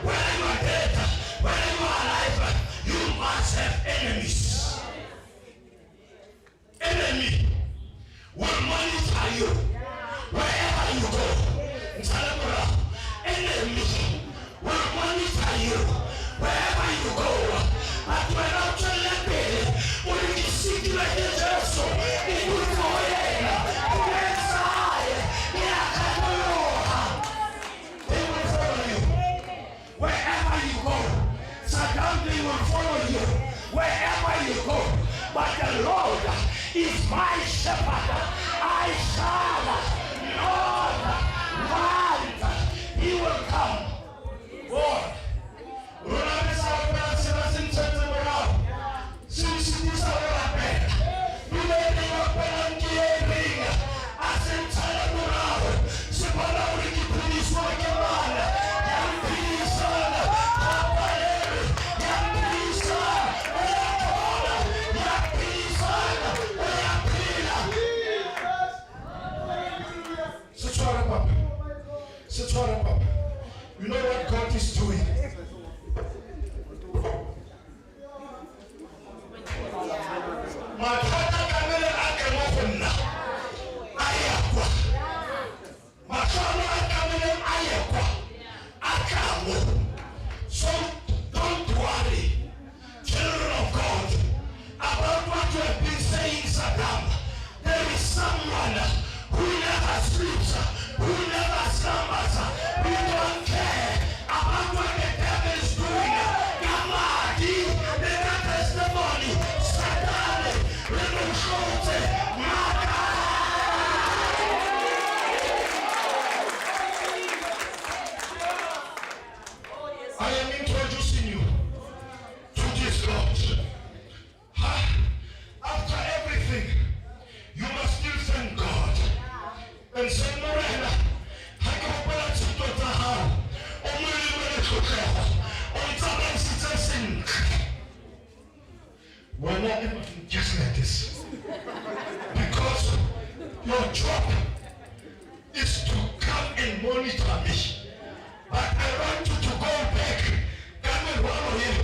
whether you are dead, whether you are alive, you must have enemies. Enemy will monitor you wherever you go. Enemy will monitor you wherever you go. But when I'm telling you, when you see the angels, it will go in. They will follow you wherever you go. Saddam, they will follow you wherever you go. But the Lord is my shepherd. I shall not want. He will come. Lord. You know what God is doing? So don't worry, children of God, about what you have been saying, Saddam. There is someone who never sleeps, who never slumbers. We don't care about what the devil is doing. Kamadi, the testimony, Saddam, little short, I am introducing you to this God. After everything, you must still thank God and say, Morena, I go back to the house. We're not everything just like this. Because your job is to come and monitor me. But I want you to go back. Come and follow you.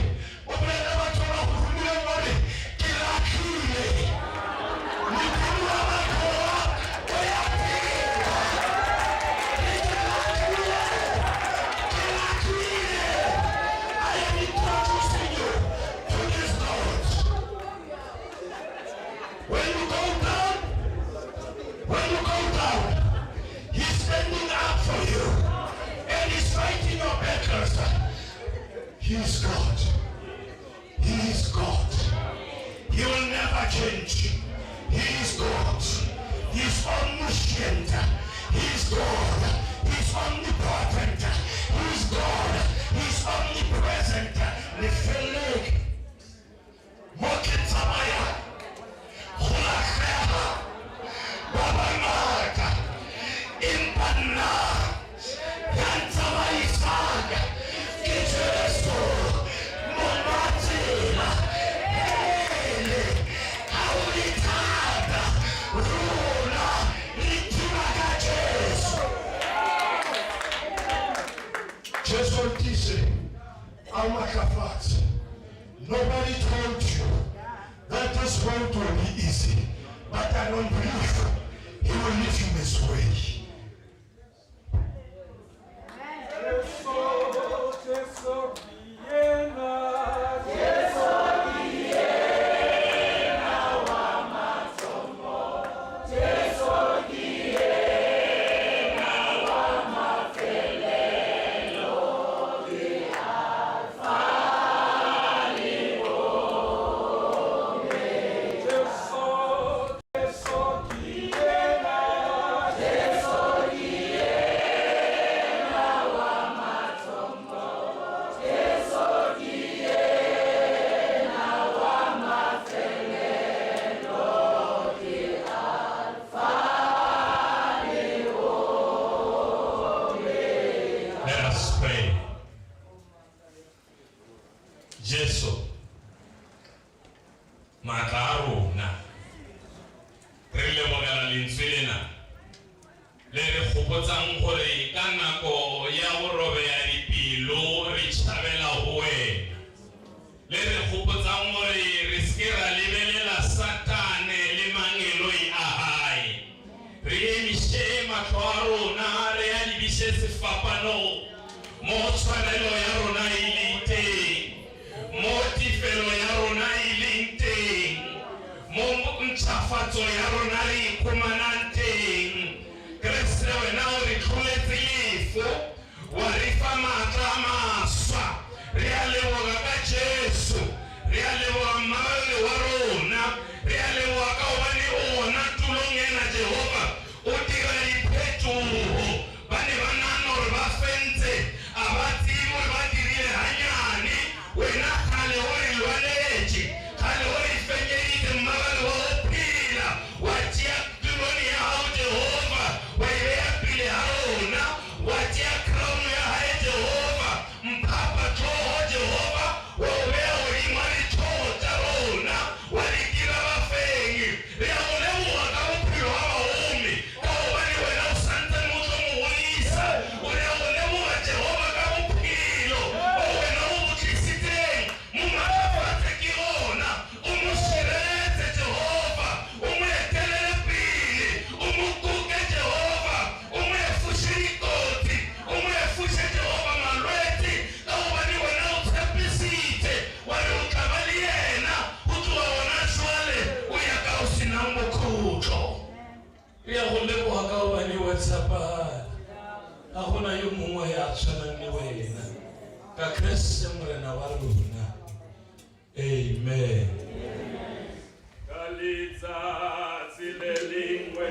He is God. He is God. He will never change. He is God. He is omniscient. He is God. He is omnipotent. He is God. He is omnipresent. Lefelek. Moketamaya. Hulakheha. Babamata. Impana. Yantamayisag. Nobody told you that this road will be easy, but I don't believe he will leave you this way. Yes, Jesu matarona re le mogala lentswelena le re gopotsang gore ka nako ya go robeya dipelo re tšhabela go wena, le re gopotsang gore re seke ra lebelela satane le mangeloi a hae, re emiše matlho a rona re a lebiše sefapano mo tshwanelo ya rona e leng teng, mo tifelo ya rona e leng teng, mo ntšhafatso ya rona re ikhumanang teng. Kriste wena o re tlholetse lefo wa re fa maatla a maswa, re a leboga ka Jesu, re a leboga mmagale wa rona, re a leboga ka gobane ona tulong ena Jehova o dira diphetogo. Ba ne ba nagana gore ba fentse a ba tsebe gore ba dirile hanyane, wena kgale o re lwaletše, kgale o re fenyeditse mmagale wa go phela, wa tšea tulong ya gago Jehova wa e beya pele ga rona, wa tšea crown ya gae Jehova, mphapa tlhogo Jehova wa o beya godimo ga dithogo tša rona, wa di dira bafenyi. Re a go leboga ka bophelo ga baomi ka gobane wena o santsane o tlo mo godisa, o re a go leboga Jehova ka bophelo o wena o bo tlisitseng mo maatlafatse ke gona, o mo šireletse Jehova, o mo etelele pele, o mo kuke Jehova, o mo efoše dikotsi, o mo efoše Jehova malwetse ka gobane wena o tshepisitse wa re o tla ba le yena go tloga gona jwale o ya ka o senang bokhutlo. Re a go leboga ka gobane wa tshepagala, ga gona yo mongwe ya tshwanang le wena, ka Kriste morena wa rona. Amen. Ka letsatsi le lengwe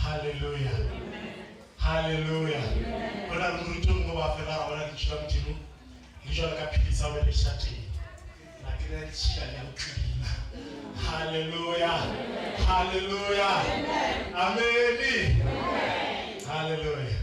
Hallelujah. Hallelujah. Bona mruto ngo ba fela ga bona ditšhila modimo le jwale ka phedisa o le shateng la kry-a ditšhila ya botlhodima. Hallelujah. Hallelujah. Amen. Hallelujah.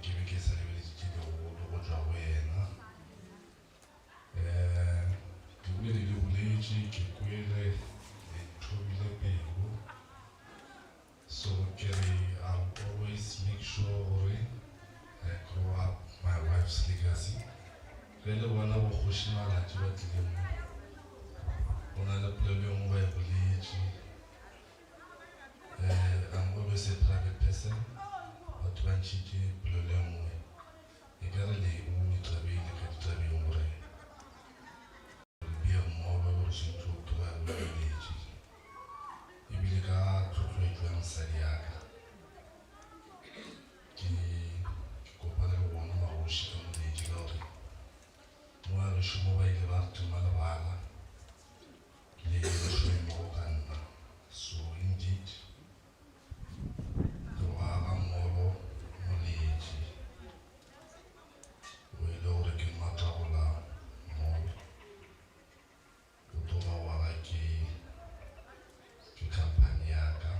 ke be ke sa lebeletse diholo go tswa go wena ke bile le boletše ke kwele le thobile pelo so ke re I'll always make sure gore I grow up my wife's legacy ge le bona bokgoši malatši ba tlile mo go na le polelo e nngwe ba e boletše I'm always a private person batho ba ntšhitše polelo e nngwe e ka re le o itrabeile ka ditabeng gore bea mmogo gore sentse o toga o boletše ebile ka tlhotlhoetšo ya mosadi yaka ke kopane le bona magoši ka moletše ka gore mo a gešo mo ba ile ba re tema lebala le gešo e mogo ka nna so indeed ke go aga mmolo moletše o e le gore ke matagola mmolo o toga go aga ke company yaka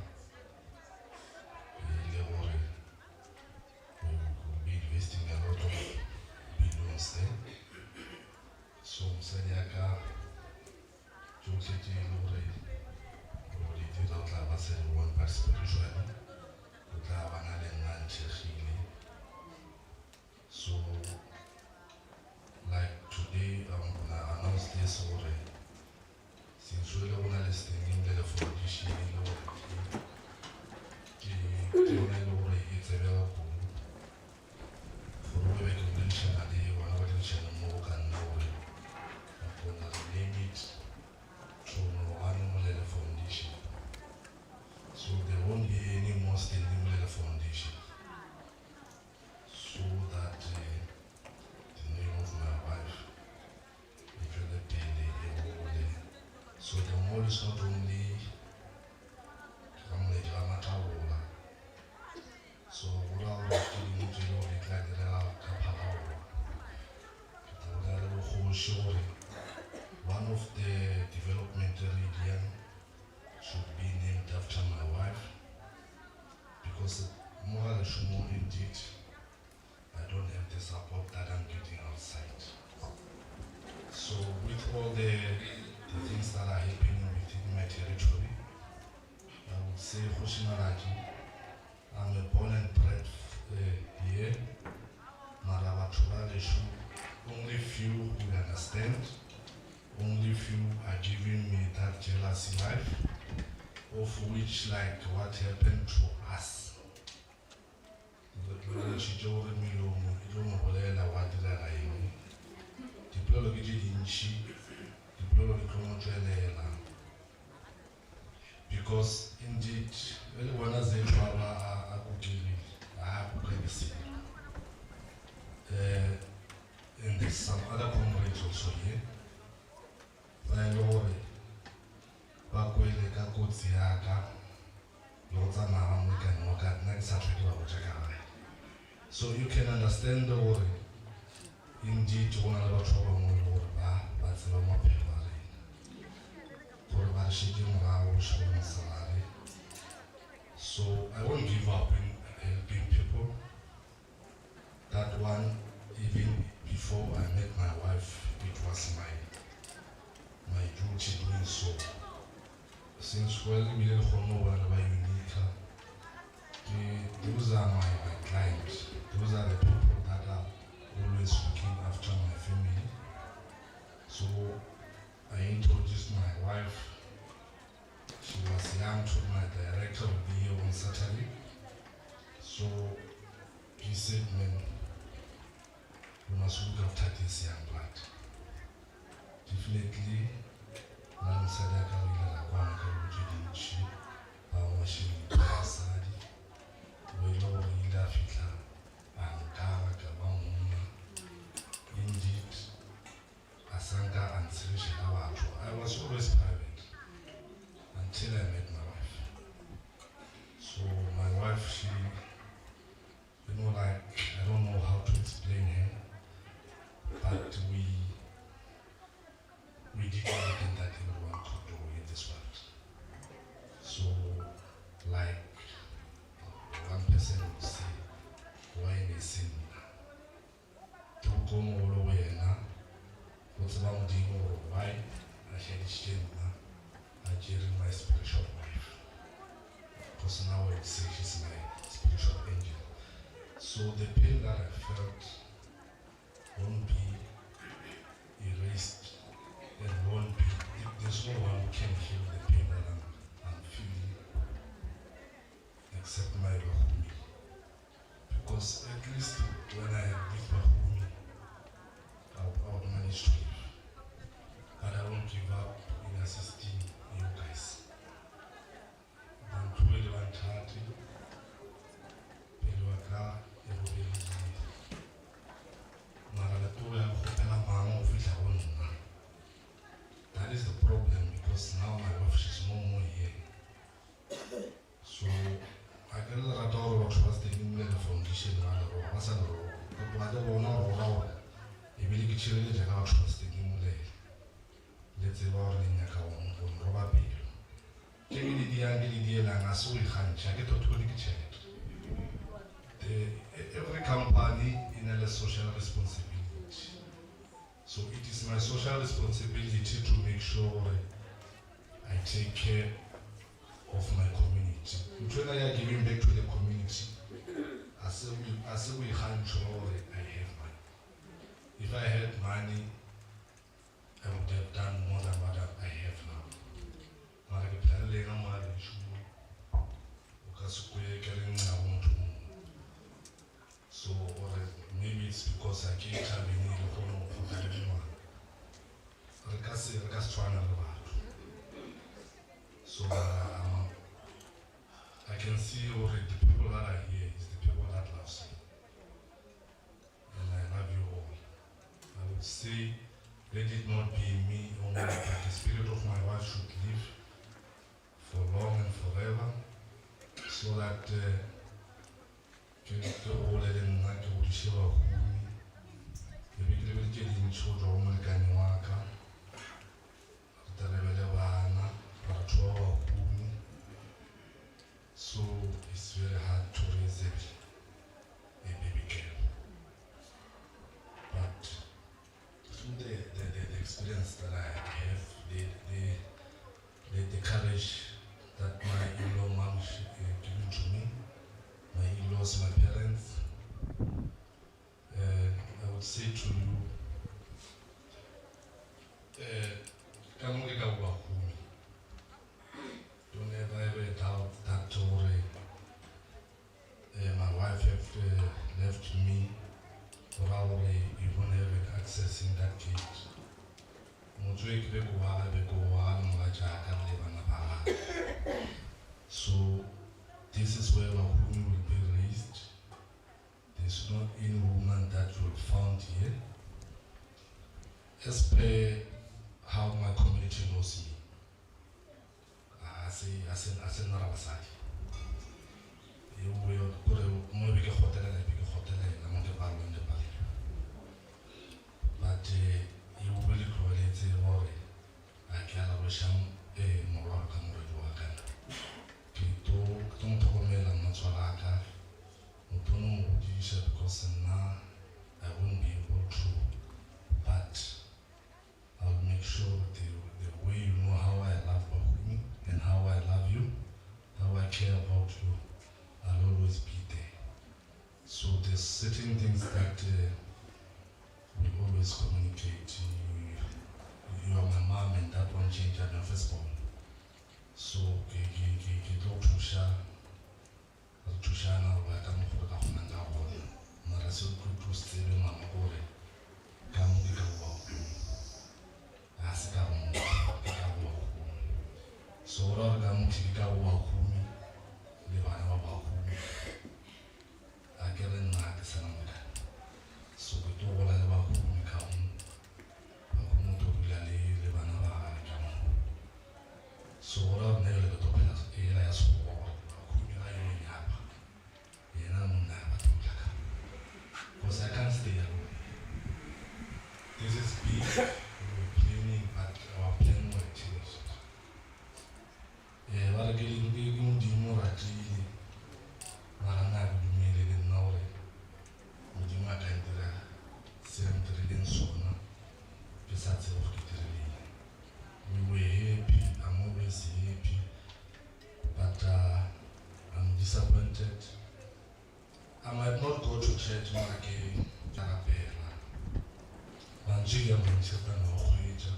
e le gore we'll be investing a lot of billions there so mosadi yaka tšohle tše e le gore o di dira o tla ba se re one part spiritually o tla ba na le nna nthekgile so like today I'm gonna announce this gore since we le gona le stengeng le le foundation e le gore ke yona e le gore e tsebega kudu gore o be ke boledišana le bona ba dirišana mo go ka nna gore ba kgona re name it Tshomologane Molele Foundation so there won't be any more Stanley Molele Foundation so that the name of my wife Ijwele Pele e so the mall is not only Ramoledi Ramatabola so gola gore ke dingwe tse e le gore e tla direla ka phalaola ke tla bolela le bokgoši gore one of the developmental region should be named after my wife because more indeed I don't have the support that I'm getting outside so with all the things that are happening within my territory I would say Kgoši Malatši I'm a born and bred here mara batho ba gešo only few who understand only few are giving me that jealousy life of which like what happened to us tšitše gore melomo e tlo mo bolela wa direla eng dipolelo ke tše dintšhi dipolelo di tlo mo tšwelela because indeed e le bona zetho a kukile a kukekisile and there's some other comrades also here ba e le gore ba kwele ka kotsi yaka le go tsamaya ga molekane wa ka nna ke sa tlhoke ba botša ka gae so you can understand gore indeed go na le batho ba bangwe le gore ba tseba maphelo a rena gore ba re šetse morago go šola mosalare so I won't give up in helping people that one even before I met my wife it was my duty doing so since well we didn't know what about Unica those are my clients those are the people that are always looking after my family so I introduced my wife she was young to my director will be here on Saturday so he said man we must look after this young blood definitely na mosadi a ka o ile la kwana ka botse dintšhi ba o mašhedi basadi o ile gore ile a fitlha a nkara ka ba monna indeed a sanka a ntshegiše ka batho I was always private until I met my wife so my wife she you know like I don't know how to explain her but we did everything that everyone could do in this world. So, like say she's my spiritual angel. So the pain that I felt won't be erased and won't be, there's no one who can heal the pain that I'm feeling except my Bahumi. Because at least when I am with Bahumi, I'll manage to live. But I won't give up in assisting you guys. I'm 21 30. Peluaka, that is the problem, because now my wife, she's no more here. So I can let her know what was the new foundation. I don't know how if you get children, they can't trust the new lay. Let's say, well, in your account, Robert Bill. Take me the idea, and I saw it, I get to 20 check. Every company in a social responsibility. So it is my social responsibility to make sure I take care of my community. When I are giving back to the community, I say we can't sure I have money. If I had money, I would have done more than what I have now. So maybe it's because I can't have any so I can see already the people that are here is the people that loves me. And I love you all. I would say let it not be me only, but the spirit of my wife should live for long and forever, so that so it's very hard to raise a baby girl. But through the experience that I have, the courage that my in-law mom given to me, my in-laws, my parents, I would say to you, don't ever doubt that my wife have left me, probably even having access in that gate. So this is where Wahumi will be raised. There's not any woman that will be found here. As per how my community knows me, I say Narabasadi. You will put a more big hotel and a big hotel among the Palo and the Pali. But you will really correlate worry. I can't wish him a moral Kamurakan. Kito, don't talk me and Matsualaka. Mutono Mudisha because now I won't be able to. But I'll make sure the way you know how I love Bahumi and how I love you, how I care about you, I'll always be there. So there's certain things that we always communicate. You are my mom and that won't change at your firstborn. So Tushana Marasul to stay in Mamore. So Gamuka Wakumi, Livana Wakumi, I get in Nagasanamaka. So we do all about Wakumi come, Wakumuto Vilali, Livana Gamu. So what I've never got to Elias War, Wakumi Yapa, Yenamuna, because I can't stay alone. This is big, we're planning, but our plan will change. What I get in I might not go to church more again. Nigeria Manchester no Khwija.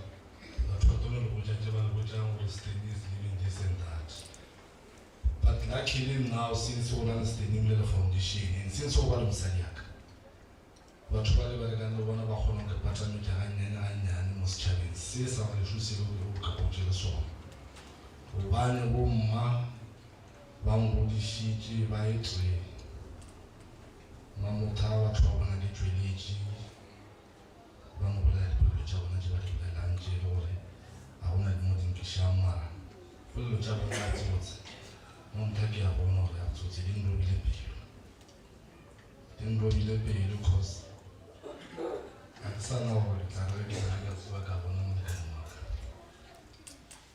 But what don't know what staying is living this and that. But luckily now since we are standing in the foundation and since we are Msaniak. But what we are going to one of our own department and most challenge. Since our relationship with the so. One woman, one would she by tree. Mamutawa trouble and the trilogy. Bangula Pujawa Najibati Lange or I want to move into Shamara. Full of Java Nights. Montagia Bono to the Dingro Village. Dingro Village because at Sana or Tarek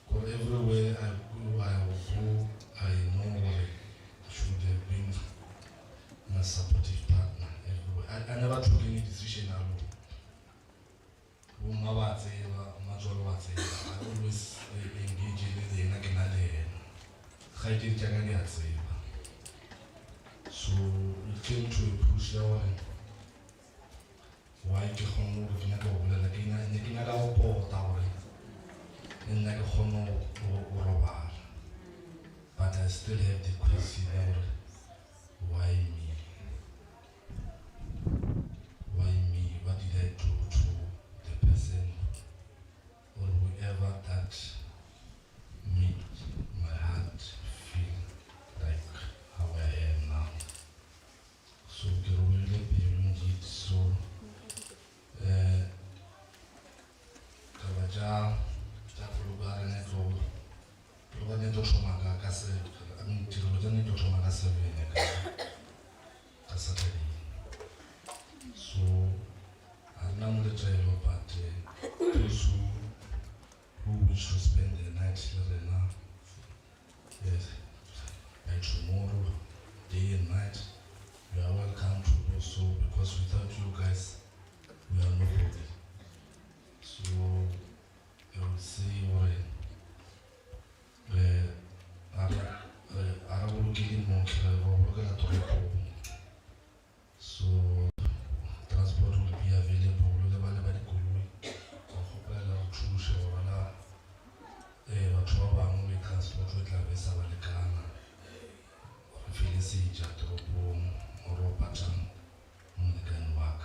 for everywhere I go, I know what I should have been my supportive partner everywhere. I never took any decision alone. I always engage in the so it came to a push why can but I still have the question why me? Why me? What did I do to the person or whoever that made my heart feel like how I am now? So really indeed so Kawaja Tafluga Neto Neto Shomaga Kase I mean Neto Shomaga Saturday. So I normally try but those who wish to spend the night here now, yes, by tomorrow, day and night, you are welcome to do so because without you guys, we are nobody. So I will say so transport will be available. Transport with la Sabalicana, Felicity Jatropo, or Patan, Munikan Wak.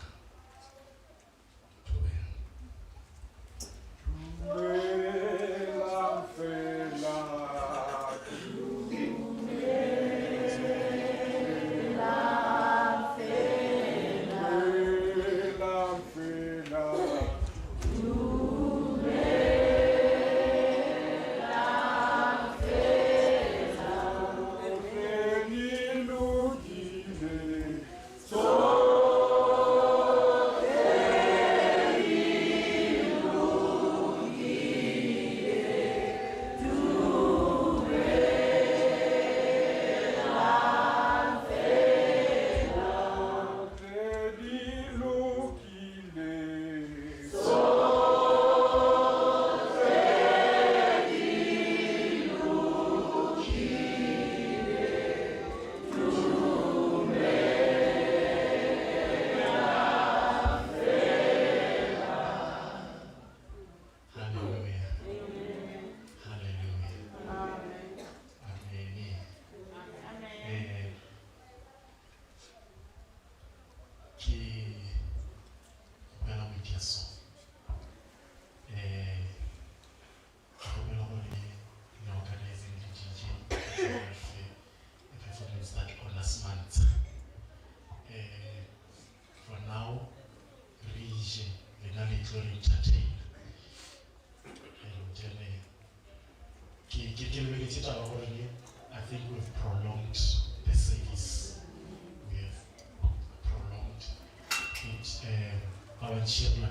I think we've prolonged the service. We have prolonged it. Our chairman,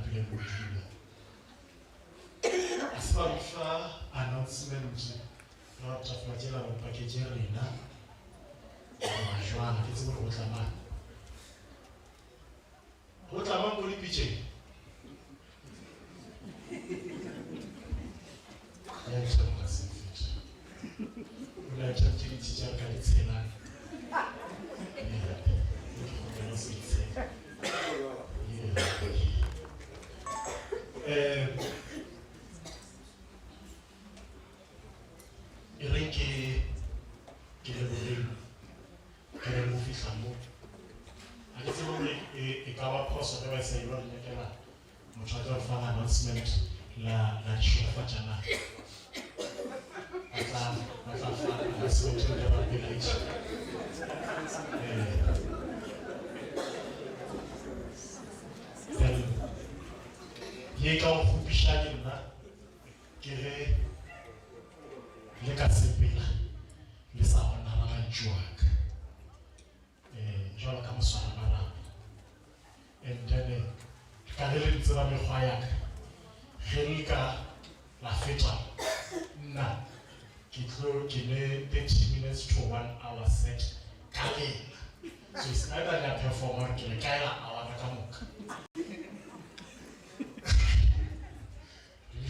as far as announcement, not of material packaging, Joanna, it's what I'm going to pitching. Like fihla mo a ke tsebe gore e ka ba phoso ge ba sa ile gore nyakela motho a tla fana announcement la dishofatšana ba tla fa announcement le ba village then ye ka go khupisha ke nna ke ge le ka sepela le sa bona ba ntšwaka jwalo ka moswara marapo and then ka ge le tseba mekgwa yaka ge le ka la feta nna ke ne 30 minutes to 1 hour set ka ena so it's neither le a performer ke le kaela awana ka moka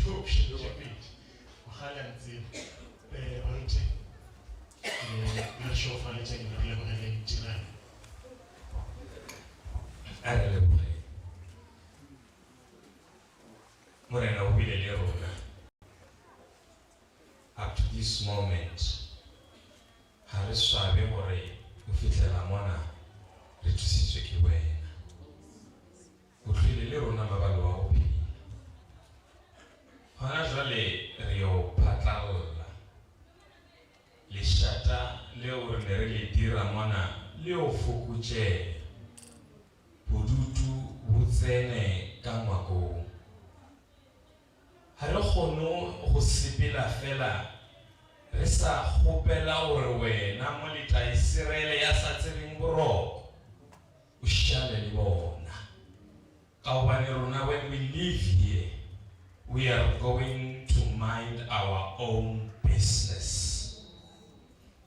option ya pedi mogale ntse baruti le shofa le tseng le lebogele tirang a re leboge morena o bile le rona up to this moment ga re swabe gore o fitlhela mona re thusitswe ke wena o tlhwile le rona mabalo wa go phela gona jwale re yo phatlalla lešata leo re ne re le dira mona le o fokotše bodutu bo tsene ka ngwakong ga re kgone go sepela fela re sa kgopela gore wena moleta Iseraele ya sa tsebeng boroko o šale le bona ka gobane rona when we live here we are going to mind our own business.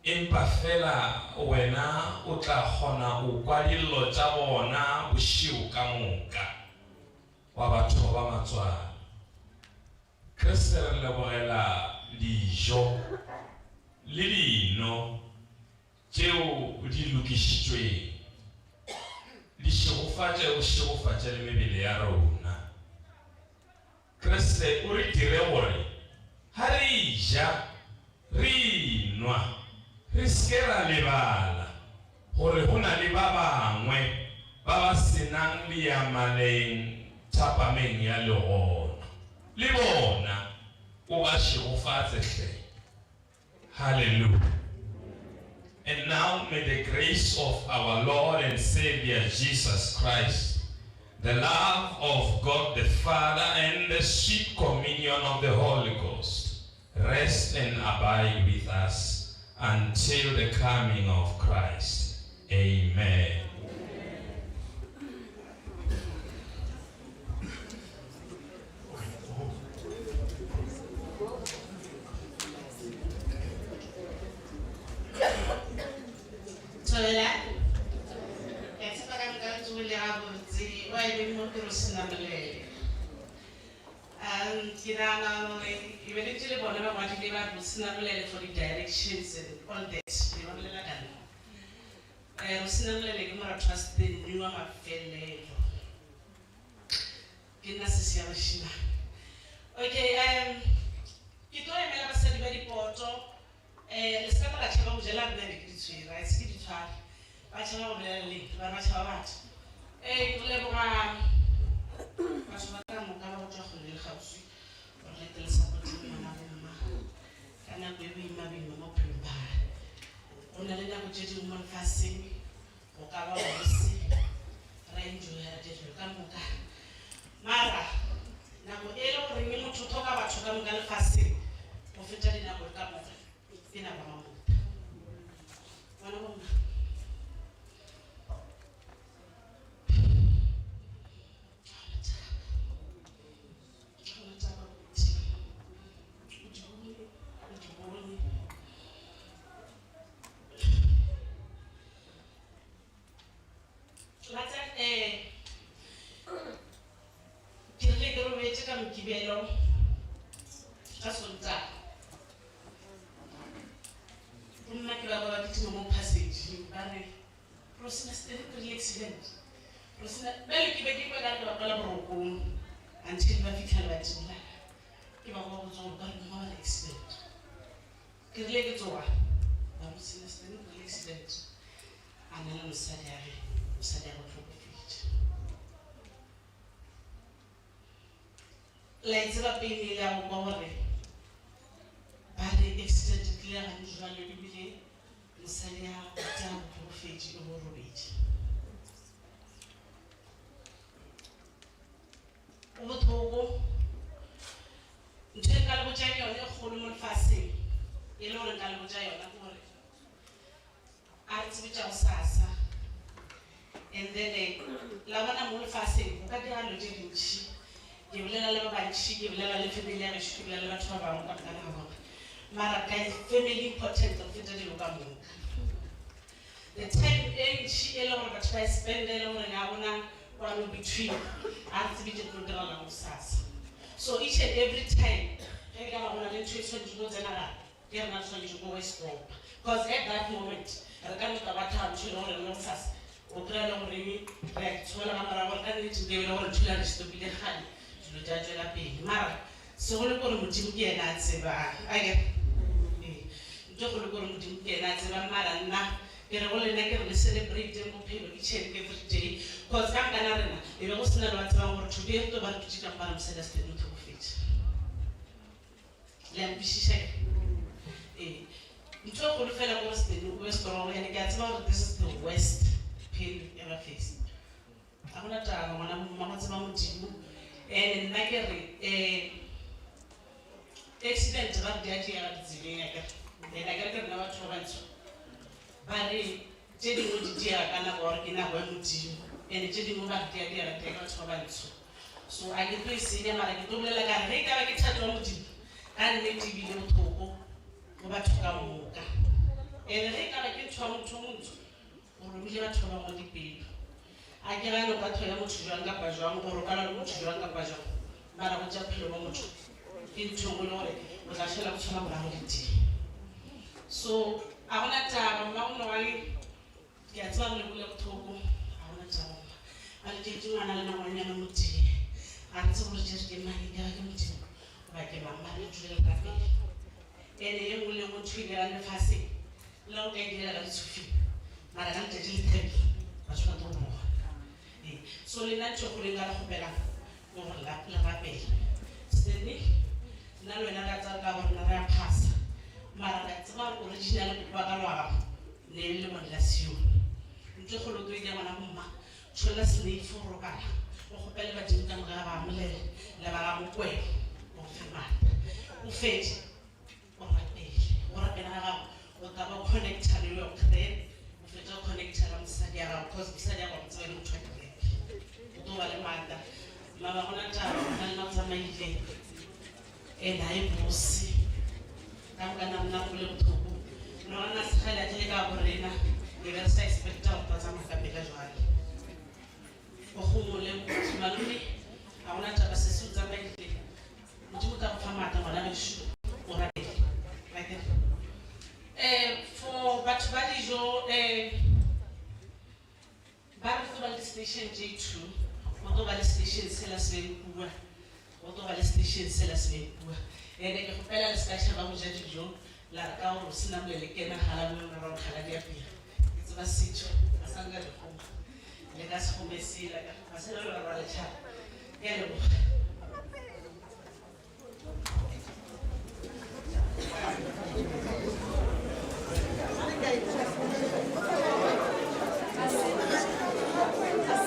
Empa fela wena o tla kgona go kwa dillo tša bona bošio ka moka wa batho ba matswana. Kriste re lebogela dijo le dino tšeo di lokišitšweng di šegofatše le mebele ya rona. Kriste o re dire gore ha re ja re nwa re se ra lebala gore go na le ba bangwe ba ba senang leamaleng thapameng ya legono le bona o ba šegofatse hle. Hallelujah. And now may the grace of our Lord and Savior Jesus Christ, the love of God the Father, and the sweet communion of the Holy Ghost rest and abide with us until the coming of Christ. Amen. For the directions and all that. Trust the new okay, you don't have a study very portal. Let's start at Chava Jella very good, right? Skip it hard. I shall have a link, but much of that. A level much of a house or little supporting and I'm baby, maybe no more prepare. Only I would do one fasting or cover range you had it. Come Mara, now elo remember to talk about Chogamgal fasting. Of it, I would come in a moment. One of them. Kibelo asolta unna kila baba kitu mo passage bare prosina steli accident prosina bele kibeki kwa gari wa kala broko until ba fitla ba tsela ke ba go zo ba mo accident ke le ke tsoa ba prosina steli accident ana mosadi a re mosadi a go tlhokofetse la itseba pele ya go kwa gore ba re accident e tlile ga njwalo ebile mosadi a ta go tlhokofetse e go robetse o botlhoko ntho e ka le botsa yone e kgolo mo lefatsheng e le gore ka le botsa yona ke gore a re tsebetša go sasa and then la bona mo lefatsheng o ka dira lo tse dintšhi ke bolela le ba bantšhi ke bolela le family ya gešo ke bolela le batho ba bangwe ka bokana ga bona mara ka family important go feta dilo ka moka the time e ntšhi e le gore batho ba e spendele gore ga bona kwano between a re tsebetše tlo dirala go sasa so each and every time ge ka ba gona le ntho e tshwanetse go tsenagala ke rena tshwanetse go westropa because at that moment re ka nka ba thaba ntho e le gore le go sasa o kry-a le goreng re a tshola ka morago gore ka nnete ke ebile gore ntho la re stopile gale dilo tša tswela pele mara sego le kore modimo ke ena a tsebang ake ntho go le kore modimo ke ena a tsebang mara nna ke re go lena ke re le celebrate bophelo each and every day because ka nkana rena e be go sena le ba tsebang gore today re to ba re tutse ka mpana mosadi a se teng tlhokofetse le ampišiša ntho e kgolo fela gore se teng o strong and ke a tseba gore this is the worst pain ever faced a gona taba ngwana mma go tseba modimo and nna ke re accident ba re di a diega ditseleng akere and akere ke rena batho ba bantsho ba re tse dingwe di diega ka nako gore ke nako ya modimo and tse dingwe ba re di a diega teng batho ba bantsho so a ke tlo e senya mara ke tlo bolela ka re ge ka ba ke thati wa modimo ka nnete ebile botlhoko go batho ka moka and ge ka ba ke ntho wa motho o montsho o robile batho ba bangwe dipelo a ke gane ka thoya motho jwang kapa jwang gore ka le motho jwang kapa jwang mara go tša phelo ba motho ke ntho ngwe le gore o tla fela go tshwana morago le teng so a gona taba mma go nogale ke a tseba le bole botlhoko a gona taba mma a le tšetše ngwana le nangwanyana motee a re tse gore tšere ke mane ke ga ke modimo goba ke mamma le ntulele ka pele ene ye ngwe le motho e dirang lefaseng le go ka e direla ka ditshofing mara ka letšatši le thabile batho ba tlo moga so le nna ntho go leng ka le kgopelang ke gore le rapele sene nna le wena ka tsa ka gore na re a phasa mara ka tseba original ba ka lwaga ne le bona la sione ntho go lo tsoe ya ngwana mma tshola snake for rokala o kgopele badimo ka moga ba molele le ba ga mokwele o femata o fetse o rapele ga gago o ka ba connecta le yo crane o fetsa o connecta la mosadi ya gago because mosadi ya gago tseba le motho wa kereke o tlo ba le maatla mama gona taba ga le na o tsamaile and a e bose ka mokana mna go le botlhoko nona segale a tlile ka borena e be re sa expecta gore tla tsamaya ka pela jwale o gomole malome ga gona taba se se o tsamaile modimo ka go fa maatla ngwana lesho o rapele for batho ba dijo ba re tlo ba le station J2 go tlo ba le station se la Sebekua go tlo ba le station se la Sebekua ene ke gopela le ska shaba go ja dijo la re ka gore sena molele kena gala mo na ra khala di apira ke tseba setho a sanga le go le ka se go mesila ka ba se le ra le tšha ke le